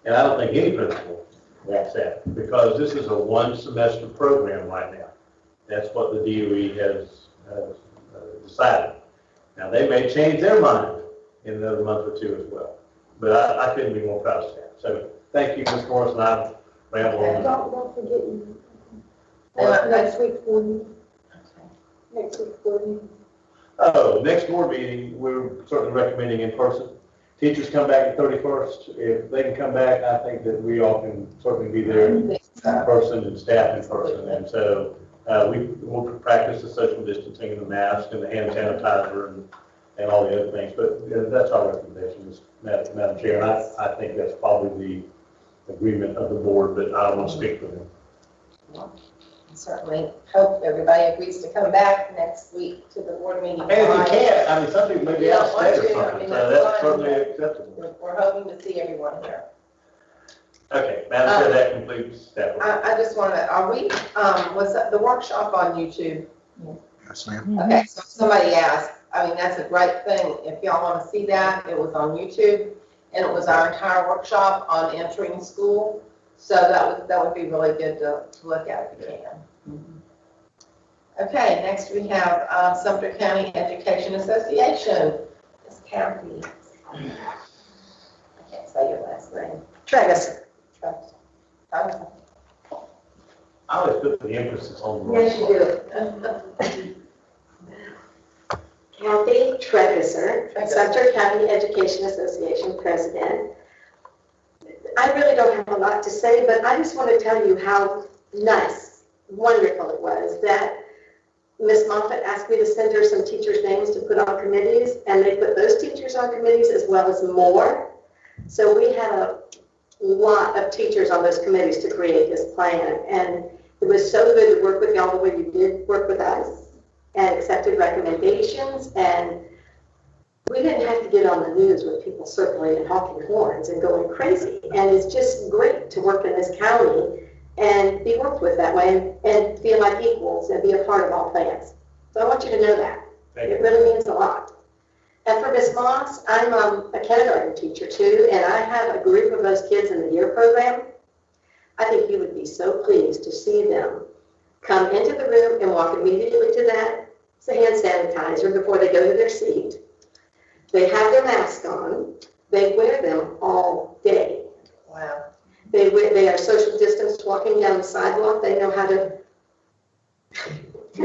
And I don't think any principal wants that because this is a one-semester program right now. That's what the DOE has decided. Now, they may change their mind in another month or two as well. But I couldn't be more proud of staff. So thank you, Ms. Morris, and I've rambled on. Don't forget you. What? Next week's board meeting. Next week's board meeting. Oh, next board meeting, we're certainly recommending in person. Teachers come back the 31st. If they can come back, I think that we all can certainly be there in person and staff in person. And so we'll practice the social distancing and the mask and the hand sanitizer and all the other things. But that's our recommendation, Madam Chair. And I think that's probably the agreement of the board, but I don't want to speak for them. Certainly hope everybody agrees to come back next week to the board meeting. And if you can't, I mean, some people may be out of state or I something, mean, so that's that's fine. certainly acceptable. We're hoping to see everyone here. Okay, Madam Chair, that completes staff. I just want to, was the workshop on YouTube? Yes, ma'am. Okay, so somebody asked, I mean, that's a great thing. If y'all want to see that, it was on YouTube, and it was our entire workshop on entering school. So that would be really good to look at if you can. Okay, next we have Sumter County Education Association. Ms. Kathy. I can't say your last name. Travis. Travis. I always put the emphasis on the. Yes, you do. Kathy Treviser, Sumter County Education Association President. I really don't have a lot to say, but I just want to tell you how nice, wonderful it was that Ms. Moffitt asked me to send her some teachers' names to put on committees, and they put those teachers on committees as well as more. So we had a lot of teachers on those committees to create this plan, and it was so good to work with y'all the way you did work with us and accepted recommendations, and we didn't have to get on the news with people circling and honking horns and going crazy. And it's just great to work in this county and be worked with that way and feel like equals and be a part of all plans. So I want you to know that. It really means a lot. And for Ms. Moss, I'm a kindergarten teacher too, and I have a group of those kids in the year program. I think you would be so pleased to see them come into the room and walk immediately to that hand sanitizer before they go to their seat. They have their mask on. They wear them all day. Wow. They are social distanced walking down the sidewalk. They know how to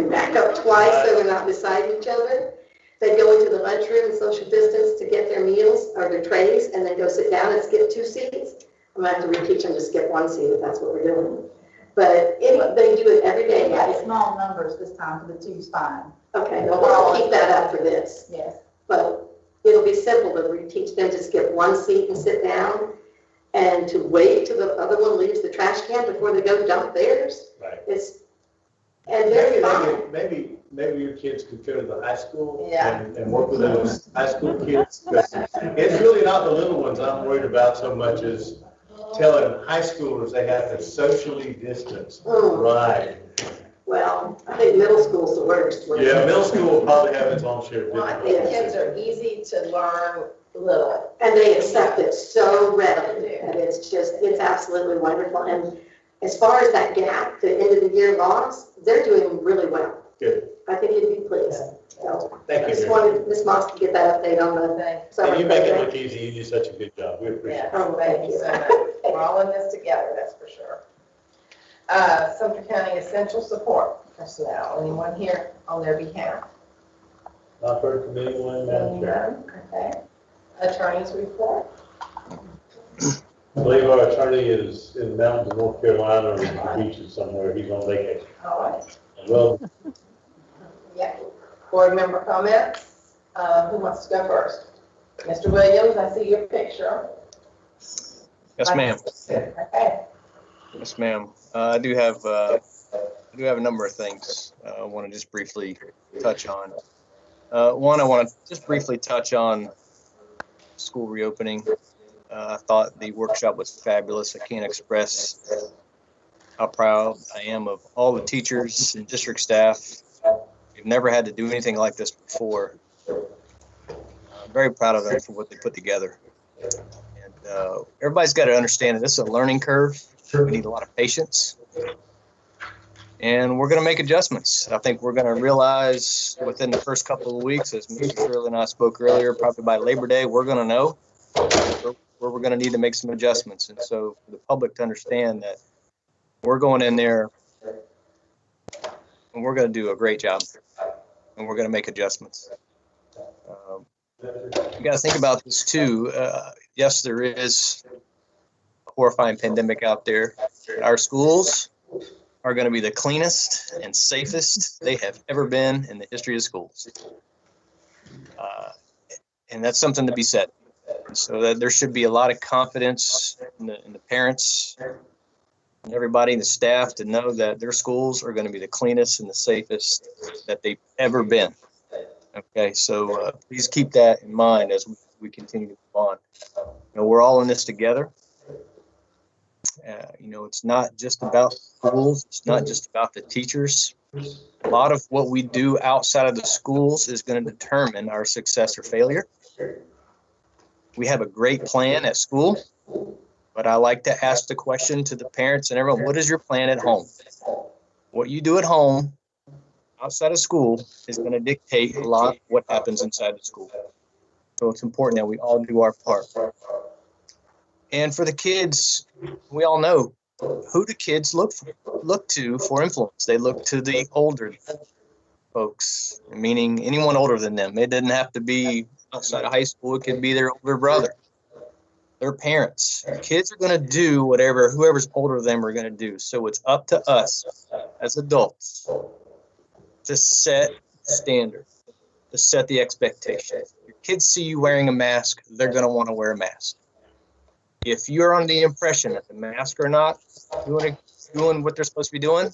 back up twice so they're not beside each other. They go into the lunchroom and social distance to get their meals or their trays and then go sit down and skip 2 seats. I'm going to have to reteach them to skip 1 seat if that's what we're doing. But they do it every day. We got small numbers this time for the 2's fine. Okay, well, we'll keep that up for this. Yes. But it'll be simple to reteach them to skip 1 seat and sit down and to wait till the other one leaves the trash can before they go dump theirs. Right. And they're fine. Maybe your kids could go to the high school Yeah. and work with those high school kids. It's really not the little ones I'm worried about so much as telling high schoolers they have to socially distance. Right. Well, I think middle school's the worst. Yeah, middle school will probably have its own share of Well, I think difficulties. kids are easy to learn little. And they accept it so readily, and it's absolutely wonderful. And as far as that gap, the end of the year loss, they're doing really well. Good. I think you'd be pleased. So Thank I you, just Mary. wanted Ms. Moss to get that update on the summer And you make it program. look easy. You do such a good job. We appreciate it. Yeah, Oh, thank you so much. We're all in this together, that's for sure. Sumter County Essential Support Personnel, anyone here on their behalf? Not heard from anyone, Madam Chair. Okay. Attorney's report? I believe our attorney is in the mountains of North Carolina or in the beaches somewhere. He's on vacation. All right. Well, Yeah. Board member comments? Who wants to go first? Mr. Williams, I see your picture. Yes, ma'am. Okay. Yes, ma'am. I do have a number of things I want to just briefly touch on. One, I want to just briefly touch on school reopening. I thought the workshop was fabulous. I can't express how proud I am of all the teachers and district staff. We've never had to do anything like this before. I'm very proud of them for what they put together. And everybody's got to understand that this is a learning curve. We need a lot of patience. And we're going to make adjustments. I think we're going to realize within the first couple of weeks, as Mr. Shirley and I spoke earlier, probably by Labor Day, we're going to know where we're going to need to make some adjustments. And so for the public to understand that we're going in there and we're going to do a great job and we're going to make adjustments. You got to think about this too. Yes, there is a horrifying pandemic out there. Our schools are going to be the cleanest and safest they have ever been in the history of schools. And that's something to be said. So that there should be a lot of confidence in the parents and everybody in the staff to know that their schools are going to be the cleanest and the safest that they've ever been. Okay, so please keep that in mind as we continue to move on. We're all in this together. It's not just about schools. It's not just about the teachers. A lot of what we do outside of the schools is going to determine our success or failure. We have a great plan at school, but I like to ask the question to the parents and everyone, what is your plan at home? What you do at home outside of school is going to dictate a lot of what happens inside the school. So it's important that we all do our part. And for the kids, we all know who do kids look to for influence. They look to the older folks, meaning anyone older than them. It doesn't have to be outside of high school. It could be their older brother, their parents. Kids are going to do whatever whoever's older than them are going to do. So it's up to us as adults to set standard, to set the expectation. Your kids see you wearing a mask, they're going to want to wear a mask. If you're under the impression that the masks are not doing what they're supposed to be doing,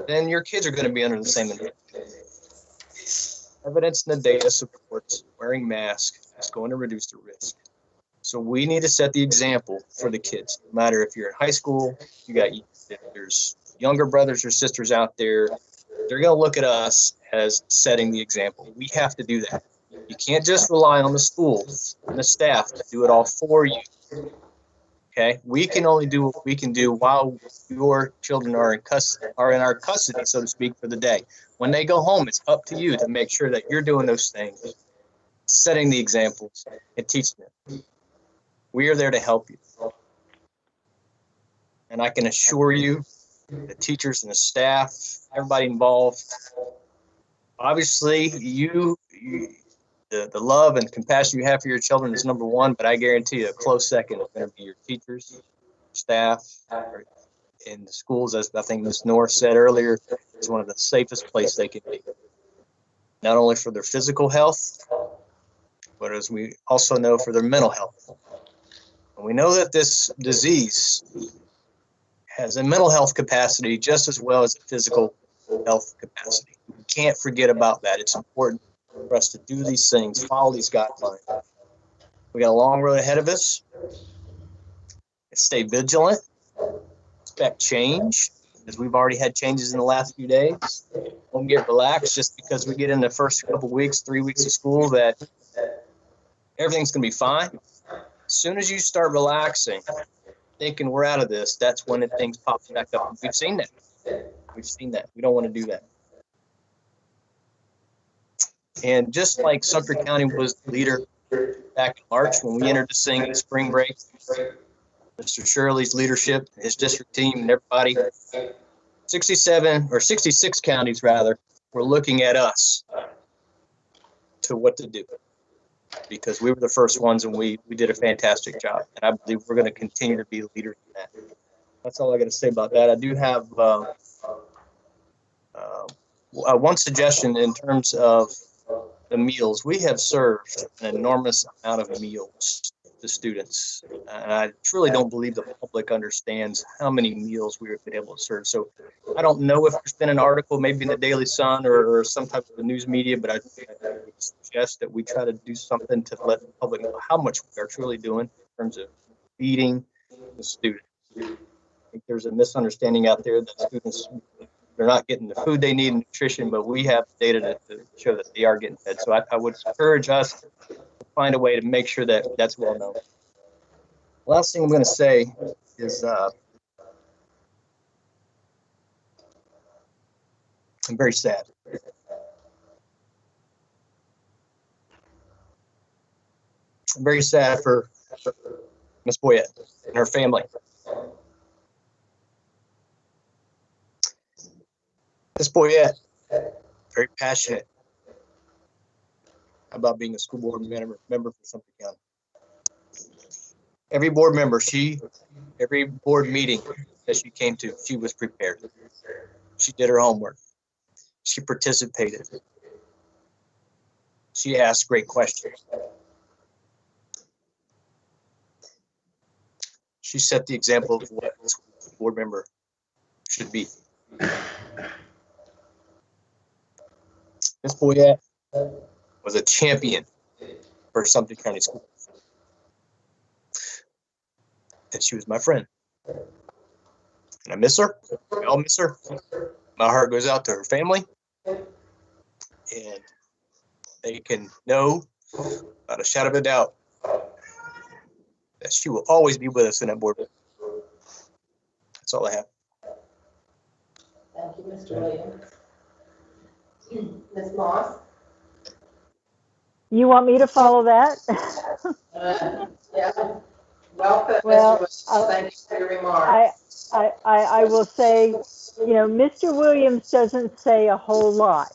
then your kids are going to be under the same impression. Evidence in the data supports wearing masks is going to reduce the risk. So we need to set the example for the kids. No matter if you're in high school, if there's younger brothers or sisters out there, they're going to look at us as setting the example. We have to do that. You can't just rely on the schools and the staff to do it all for you. Okay, we can only do what we can do while your children are in our custody, so to speak, for the day. When they go home, it's up to you to make sure that you're doing those things, setting the examples, and teaching them. We are there to help you. And I can assure you, the teachers and the staff, everybody involved, obviously, the love and compassion you have for your children is number one, but I guarantee you a close second is going to be your teachers, staff, in the schools. As I think Ms. North said earlier, it's one of the safest places they can be. Not only for their physical health, but as we also know, for their mental health. And we know that this disease has a mental health capacity just as well as a physical health capacity. We can't forget about that. It's important for us to do these things, follow these guidelines. We got a long road ahead of us. Stay vigilant, expect change, as we've already had changes in the last few days. Don't get relaxed just because we get in the first couple weeks, 3 weeks of school that everything's going to be fine. As soon as you start relaxing, thinking we're out of this, that's when things pop back up. We've seen that. We don't want to do that. And just like Sumter County was the leader back in March when we entered this thing in spring break, Mr. Shirley's leadership, his district team, and everybody, 67 or 66 counties rather, were looking at us to what to do, because we were the first ones and we did a fantastic job. And I believe we're going to continue to be leaders in that. That's all I got to say about that. I do have one suggestion in terms of the meals. We have served an enormous amount of meals to students. And I truly don't believe the public understands how many meals we've been able to serve. So I don't know if there's been an article, maybe in the Daily Sun or some type of news media, but I would suggest that we try to do something to let the public know how much we are truly doing in terms of feeding the students. I think there's a misunderstanding out there that students, they're not getting the food they need and nutrition, but we have data to show that they are getting fed. So I would encourage us to find a way to make sure that that's well known. Last thing I'm going to say is I'm very sad. I'm very sad for Miss Boyette and her family. Miss Boyette, very passionate about being a school board member for Sumter County. Every board member, every board meeting that she came to, she was prepared. She did her homework. She participated. She asked great questions. She set the example of what a school board member should be. Miss Boyette was a champion for Sumter County Schools. And she was my friend. And I miss her. We all miss her. My heart goes out to her family. And they can know, without a shadow of a doubt, that she will always be with us in that board. That's all I have. Thank you, Mr. Williams. Ms. Moss? You want me to follow that? Yeah. Welcome, Well, Mr. Williams. Thank you for your remarks. I will say, Mr. Williams doesn't say a whole lot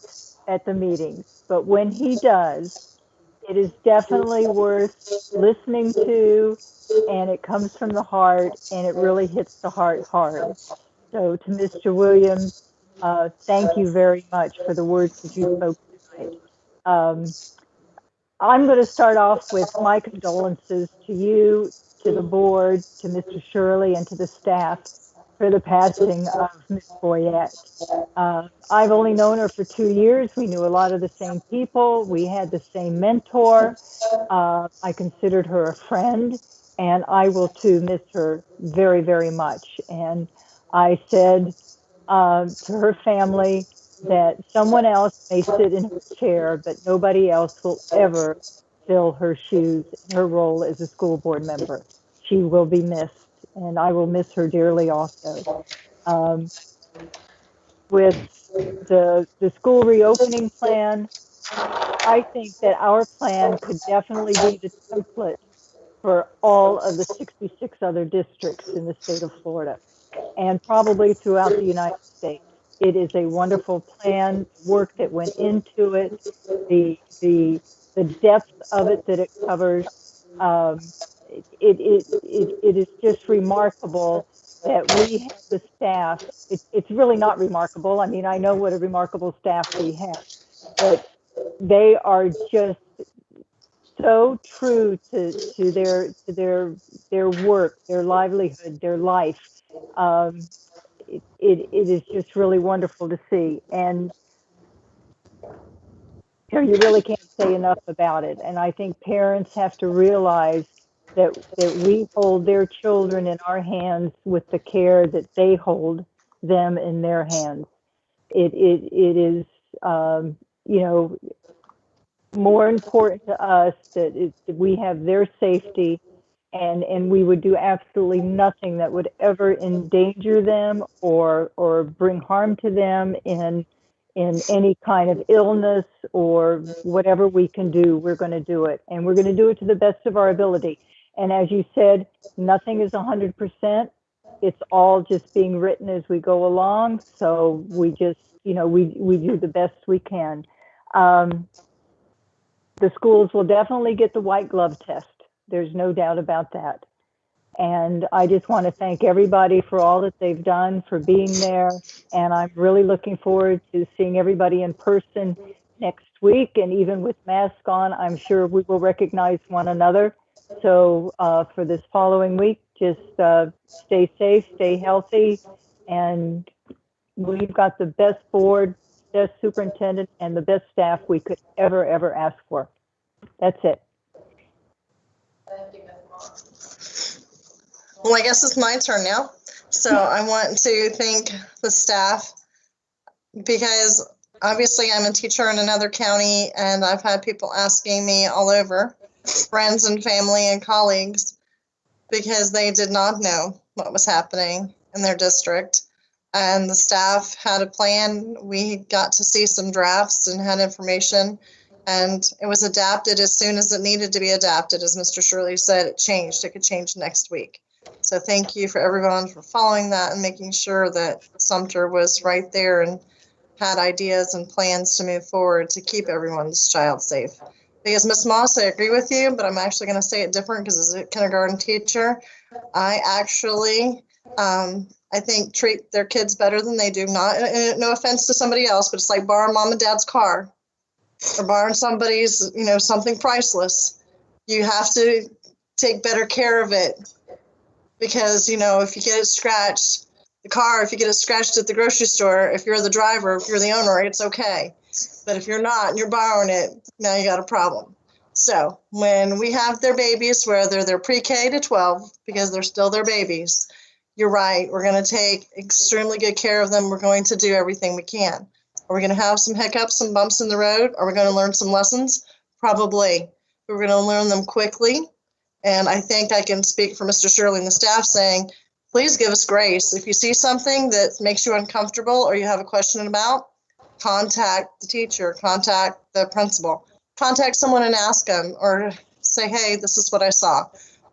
at the meetings, but when he does, it is definitely worth listening to, and it comes from the heart, and it really hits the heart hard. So to Mr. Williams, thank you very much for the words that you spoke tonight. I'm going to start off with my condolences to you, to the board, to Mr. Shirley, and to the staff for the passing of Ms. Boyette. I've only known her for 2 years. We knew a lot of the same people. We had the same mentor. I considered her a friend, and I will too miss her very, very much. And I said to her family that someone else may sit in her chair, but nobody else will ever fill her shoes, her role as a school board member. She will be missed, and I will miss her dearly also. With the school reopening plan, I think that our plan could definitely be the template for all of the 66 other districts in the state of Florida, and probably throughout the United States. It is a wonderful plan, work that went into it, the depth of it that it covers. It is just remarkable that we have the staff. It's really not remarkable. I mean, I know what a remarkable staff we have, but they are just so true to their work, their livelihood, their life. It is just really wonderful to see, and you really can't say enough about it. And I think parents have to realize that we hold their children in our hands with the care that they hold them in their hands. It is, you know, more important to us that we have their safety, and we would do absolutely nothing that would ever endanger them or bring harm to them in any kind of illness or whatever we can do. We're going to do it, and we're going to do it to the best of our ability. And as you said, nothing is 100%. It's all just being written as we go along. So we just, you know, we do the best we can. The schools will definitely get the white glove test. There's no doubt about that. And I just want to thank everybody for all that they've done, for being there. And I'm really looking forward to seeing everybody in person next week. And even with masks on, I'm sure we will recognize one another. So for this following week, just stay safe, stay healthy. And we've got the best board, best superintendent, and the best staff we could ever ask for. That's it. Thank you, Ms. Moss. Well, I guess it's my turn now. So I want to thank the staff because obviously I'm a teacher in another county and I've had people asking me all over, friends and family and colleagues, because they did not know what was happening in their district. And the staff had a plan. We got to see some drafts and had information, and it was adapted as soon as it needed to be adapted. As Mr. Shirley said, it changed. It could change next week. So thank you for everyone for following that and making sure that Sumter was right there and had ideas and plans to move forward to keep everyone's child safe. Because Ms. Moss, I agree with you, but I'm actually going to say it different because as a kindergarten teacher, I actually, I think treat their kids better than they do. Not, no offense to somebody else, but it's like borrowing mom and dad's car or borrowing somebody's, you know, something priceless. You have to take better care of it because, you know, if you get it scratched, the car, if you get it scratched at the grocery store, if you're the driver, if you're the owner, it's okay. But if you're not and you're borrowing it, now you got a problem. So when we have their babies, whether they're pre-K to 12, because they're still their babies, you're right. We're going to take extremely good care of them. We're going to do everything we can. Are we going to have some hiccups, some bumps in the road? Are we going to learn some lessons? Probably. We're going to learn them quickly. And I think I can speak for Mr. Shirley and the staff saying, please give us grace. If you see something that makes you uncomfortable or you have a question about, contact the teacher, contact the principal, contact someone and ask them or say, hey, this is what I saw,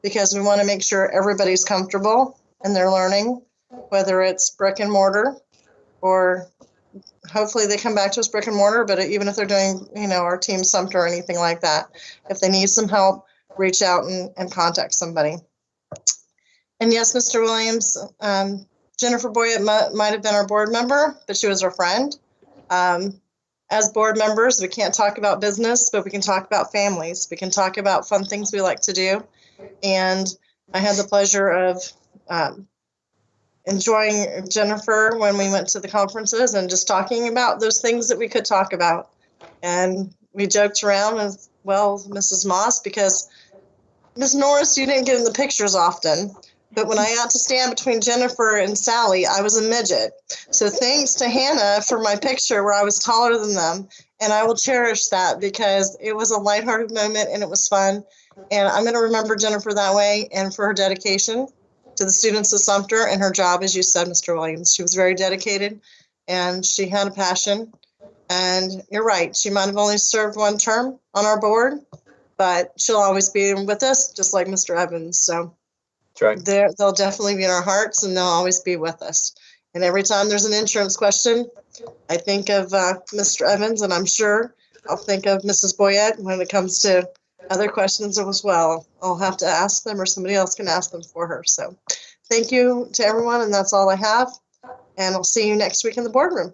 because we want to make sure everybody's comfortable and they're learning, whether it's brick and mortar or hopefully they come back to us brick and mortar, but even if they're doing, you know, our Team Sumter or anything like that, if they need some help, reach out and contact somebody. And yes, Mr. Williams, Jennifer Boyett might have been our board member, but she was our friend. As board members, we can't talk about business, but we can talk about families. We can talk about fun things we like to do. And I had the pleasure of enjoying Jennifer when we went to the conferences and just talking about those things that we could talk about. And we joked around as well, Mrs. Moss, because Ms. Norris, you didn't get in the pictures often. But when I got to stand between Jennifer and Sally, I was a midget. So thanks to Hannah for my picture where I was taller than them. And I will cherish that because it was a lighthearted moment and it was fun. And I'm going to remember Jennifer that way and for her dedication to the students of Sumter and her job, as you said, Mr. Williams. She was very dedicated and she had a passion. And you're right, she might have only served one term on our board, but she'll always be with us, just like Mr. Evans. So Right. they'll definitely be in our hearts and they'll always be with us. And every time there's an insurance question, I think of Mr. Evans, and I'm sure I'll think of Mrs. Boyett when it comes to other questions as well. I'll have to ask them or somebody else can ask them for her. So thank you to everyone, and that's all I have. And I'll see you next week in the boardroom.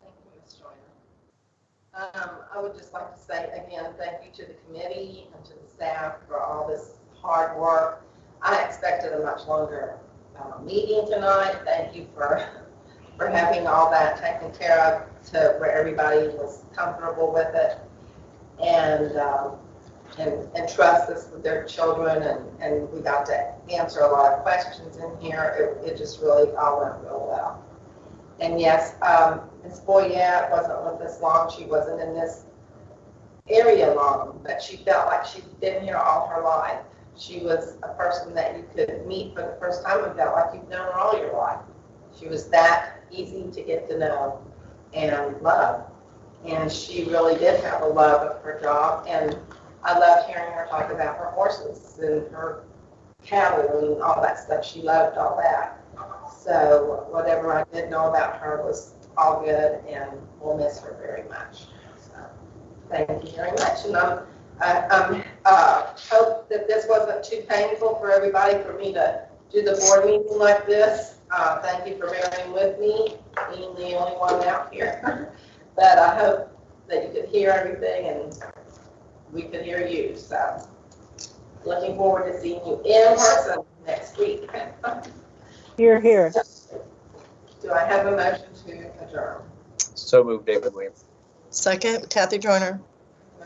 Thank you, Ms. Joyner. I would just like to say again, thank you to the committee and to the staff for all this hard work. I expected a much longer meeting tonight. Thank you for having all that taken care of to where everybody was comfortable with it and trust us with their children. And we got to answer a lot of questions in here. It just really all went real well. And yes, Ms. Boyette wasn't with us long. She wasn't in this area long, but she felt like she'd been here all her life. She was a person that you could meet for the first time and felt like you've known her all your life. She was that easy to get to know and love. And she really did have a love of her job. And I loved hearing her talk about her horses and her cattle and all that stuff. She loved all that. So whatever I did know about her was all good, and we'll miss her very much. So thank you very much. And I hope that this wasn't too painful for everybody for me to do the board meeting like this. Thank you for bearing with me, being the only one out here. But I hope that you could hear everything and we could hear you. So looking forward to seeing you in person next week. Here, here. Do I have a motion to adjourn? So moved, David Williams. Second, Kathy Joyner.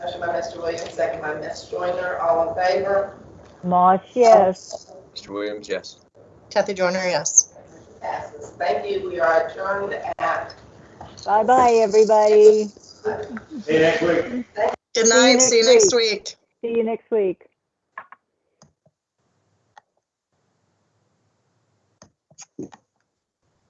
Motion by Mr. Williams, second by Ms. Joyner. All in favor? Moss, yes. Mr. Williams, yes. Kathy Joyner, yes. Passes. Thank you. We are adjourned at. Bye-bye, everybody. See you next week. Good night. See you next week. See you next week.